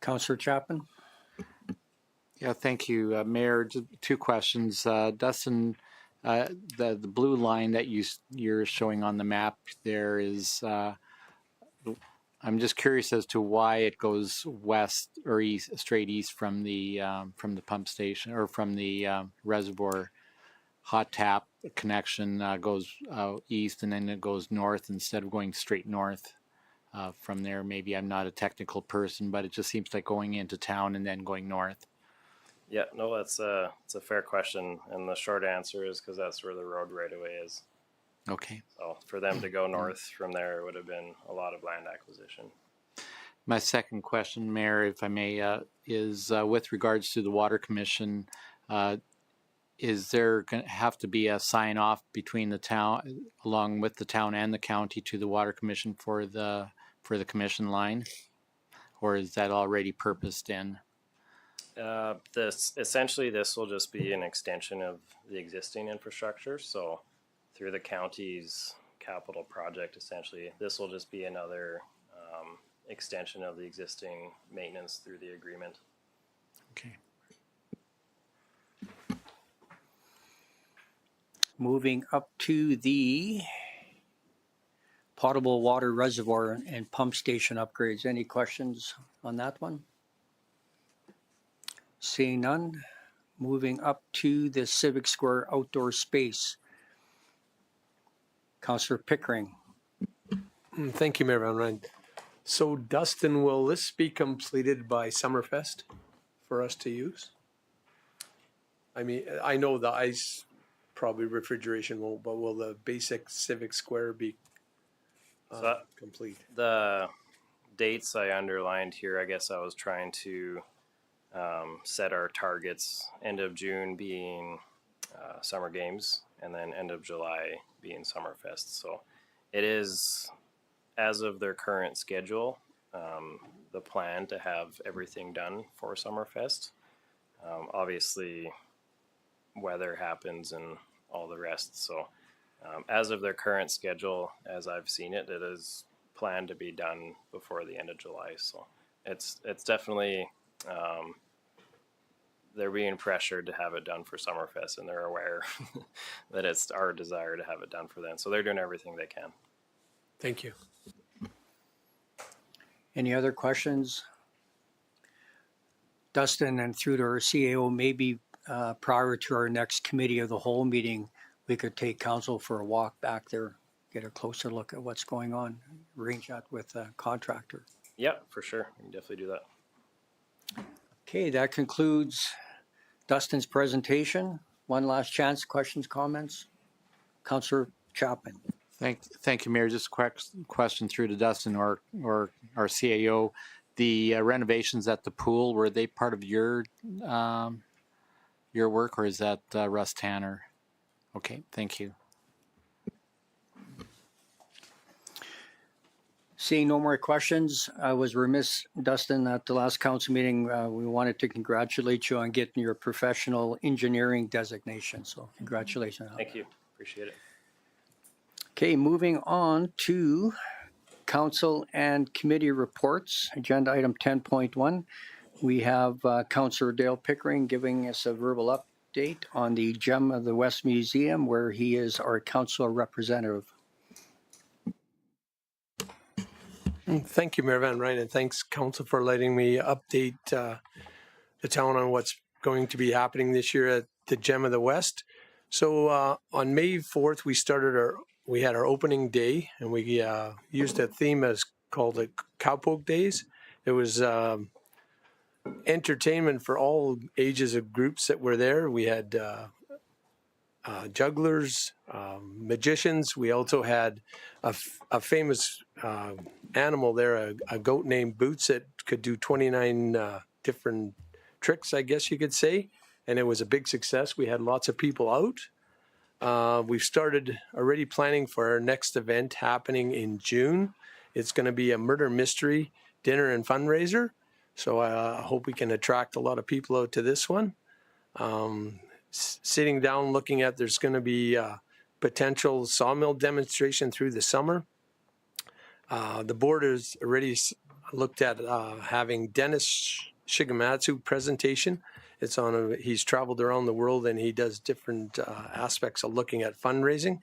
Councillor Chapman? Yeah, thank you, Mayor. Two questions. Dustin, the blue line that you're showing on the map there is, I'm just curious as to why it goes west or east, straight east from the pump station or from the reservoir. Hot tap connection goes east and then it goes north instead of going straight north from there. Maybe I'm not a technical person, but it just seems like going into town and then going north. Yeah, no, it's a fair question, and the short answer is because that's where the road right away is. Okay. So for them to go north from there, it would have been a lot of land acquisition. My second question, Mayor, if I may, is with regards to the Water Commission. Is there going to have to be a sign off between the town, along with the town and the county, to the Water Commission for the commission line, or is that already purposed in? This will just be an extension of the existing infrastructure. So through the county's capital project, essentially, this will just be another extension of the existing maintenance through the agreement. Okay. Moving up to the potable water reservoir and pump station upgrades. Any questions on that one? Seeing none. Moving up to the Civic Square outdoor space. Councillor Pickering. Thank you, Mayor Van Rijn. So Dustin, will this be completed by Summerfest for us to use? I mean, I know the ice, probably refrigeration won't, but will the basic Civic Square be complete? The dates I underlined here, I guess I was trying to set our targets. End of June being summer games, and then end of July being Summerfest. So it is, as of their current schedule, the plan to have everything done for Summerfest. Obviously, weather happens and all the rest. So as of their current schedule, as I've seen it, it is planned to be done before the end of July. So it's definitely, they're being pressured to have it done for Summerfest, and they're aware that it's our desire to have it done for them. So they're doing everything they can. Thank you. Any other questions? Dustin, and through to our CAO, maybe prior to our next committee of the whole meeting, we could take council for a walk back there, get a closer look at what's going on, arrange that with a contractor. Yeah, for sure. We can definitely do that. Okay, that concludes Dustin's presentation. One last chance, questions, comments? Councillor Chapman. Thank you, Mayor. Just a quick question through to Dustin or our CAO. The renovations at the pool, were they part of your work, or is that Russ Tanner? Okay, thank you. Seeing no more questions, I was remiss, Dustin, at the last council meeting, we wanted to congratulate you on getting your professional engineering designation. So congratulations. Thank you. Appreciate it. Okay, moving on to council and committee reports. Agenda item 10.1. We have Councillor Dale Pickering giving us a verbal update on the Gem of the West Museum, where he is our council representative. Thank you, Mayor Van Rijn, and thanks, Council, for letting me update the town on what's going to be happening this year at the Gem of the West. So on May 4th, we had our opening day, and we used a theme as called the Cowpoke Days. It was entertainment for all ages of groups that were there. We had jugglers, magicians. We also had a famous animal there, a goat named Boots that could do 29 different tricks, I guess you could say. And it was a big success. We had lots of people out. We've started already planning for our next event happening in June. It's going to be a murder mystery dinner and fundraiser. So I hope we can attract a lot of people out to this one. Sitting down looking at, there's going to be a potential sawmill demonstration through the summer. The board has already looked at having Dennis Shigematsu presentation. He's traveled around the world and he does different aspects of looking at fundraising.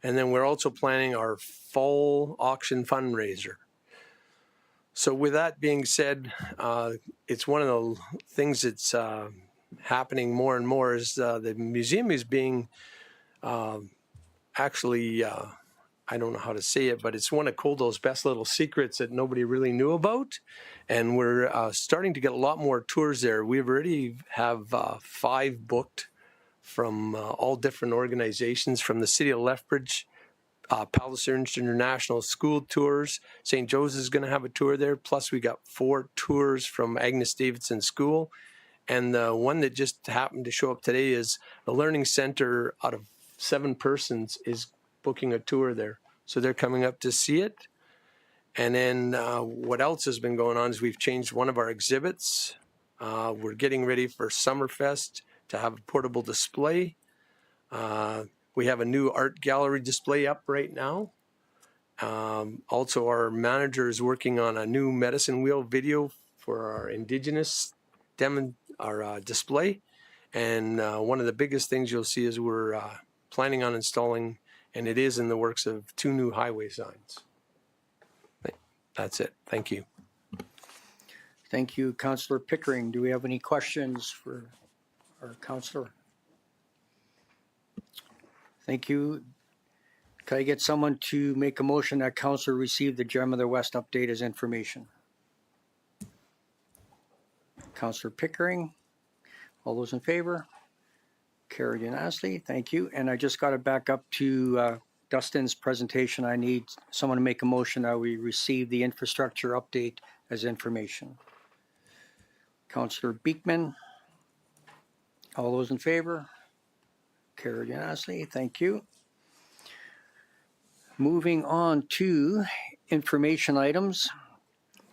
And then we're also planning our fall auction fundraiser. So with that being said, it's one of the things that's happening more and more is the museum is being actually, I don't know how to say it, but it's one of Coldo's best little secrets that nobody really knew about. And we're starting to get a lot more tours there. We already have 5 booked from all different organizations, from the city of Lethbridge, Palliserns International School Tours. St. Joe's is going to have a tour there. Plus, we got 4 tours from Agnes Davidson School. And the one that just happened to show up today is the Learning Center, out of 7 persons, is booking a tour there. So they're coming up to see it. And then what else has been going on is we've changed one of our exhibits. We're getting ready for Summerfest to have a portable display. We have a new art gallery display up right now. Also, our manager is working on a new medicine wheel video for our Indigenous display. And one of the biggest things you'll see is we're planning on installing, and it is in the works of, 2 new highway signs. That's it. Thank you. Thank you, Councillor Pickering. Do we have any questions for our councillor? Thank you. Can I get someone to make a motion that council receive the Gem of the West update as information? Councillor Pickering. All those in favor? Carried unanimously. Thank you. And I just got to back up to Dustin's presentation. I need someone to make a motion that we receive the infrastructure update as information. Councillor Beekman. All those in favor? Carried unanimously. Thank you. Moving on to information items.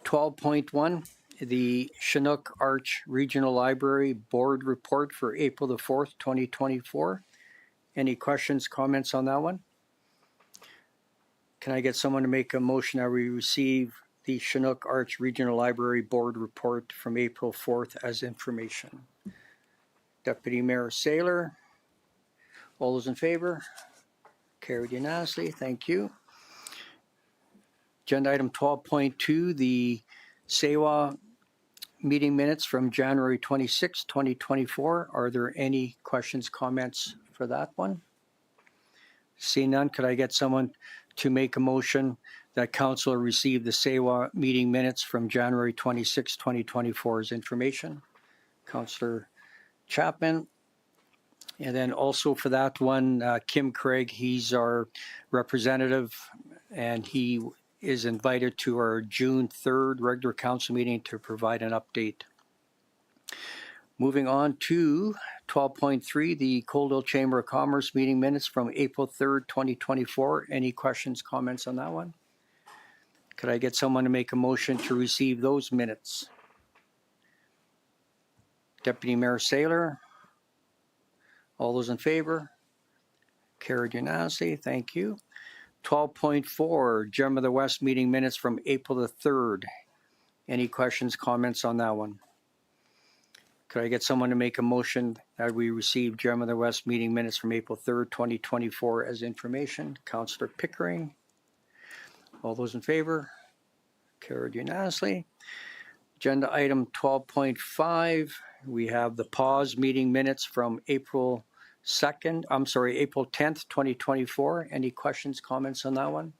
12.1, the Chinook Arch Regional Library Board Report for April the 4th, 2024. Any questions, comments on that one? Can I get someone to make a motion that we receive the Chinook Arch Regional Library Board Report from April 4th as information? Deputy Mayor Saylor. All those in favor? Carried unanimously. Thank you. Agenda item 12.2, the SEWA meeting minutes from January 26, 2024. Are there any questions, comments for that one? Seeing none, could I get someone to make a motion that council receive the SEWA meeting minutes from January 26, 2024 as information? Councillor Chapman. And then also for that one, Kim Craig, he's our representative, and he is invited to our June 3rd regular council meeting to provide an update. Moving on to 12.3, the Coldwell Chamber of Commerce meeting minutes from April 3rd, 2024. Any questions, comments on that one? Could I get someone to make a motion to receive those minutes? Deputy Mayor Saylor. All those in favor? Carried unanimously. Thank you. 12.4, Gem of the West meeting minutes from April the 3rd. Any questions, comments on that one? Could I get someone to make a motion that we receive Gem of the West meeting minutes from April 3rd, 2024 as information? Councillor Pickering. All those in favor? Carried unanimously. Agenda item 12.5, we have the pause meeting minutes from April 10th, 2024. Any questions, comments on that one?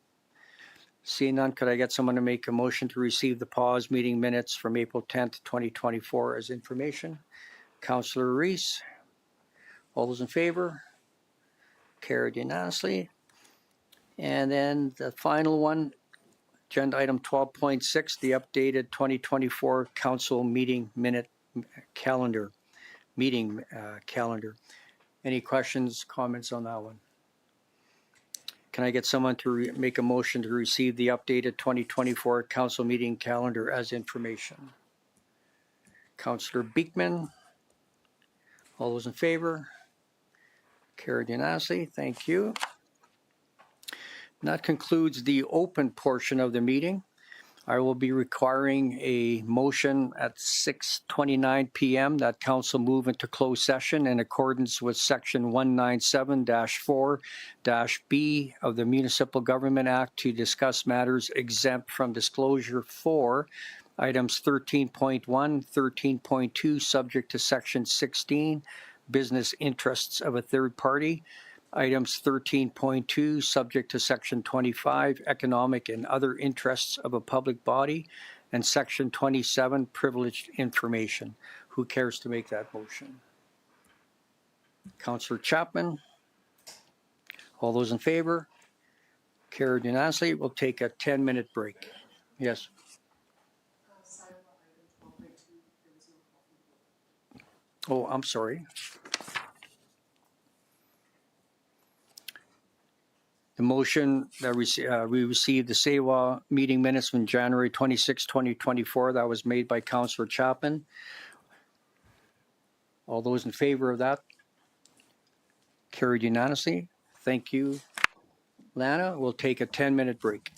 Seeing none, could I get someone to make a motion to receive the pause meeting minutes from April 10th, 2024 as information? Councillor Reese. All those in favor? Carried unanimously. And then the final one, agenda item 12.6, the updated 2024 council meeting minute calendar. Any questions, comments on that one? Can I get someone to make a motion to receive the updated 2024 council meeting calendar as information? Councillor Beekman. All those in favor? Carried unanimously. Thank you. And that concludes the open portion of the meeting. I will be requiring a motion at 6:29 p.m. that council move into closed session in accordance with section 197-4-B of the Municipal Government Act to discuss matters exempt from disclosure for items 13.1, 13.2, subject to section 16, business interests of a third party. Items 13.2, subject to section 25, economic and other interests of a public body, and section 27, privileged information. Who cares to make that motion? Councillor Chapman. All those in favor? Carried unanimously. We'll take a 10-minute break. Yes. Oh, I'm sorry. The motion that we received the SEWA meeting minutes from January 26, 2024. That was made by Councillor Chapman. All those in favor of that? Carried unanimously. Thank you. Lana, we'll take a 10-minute break.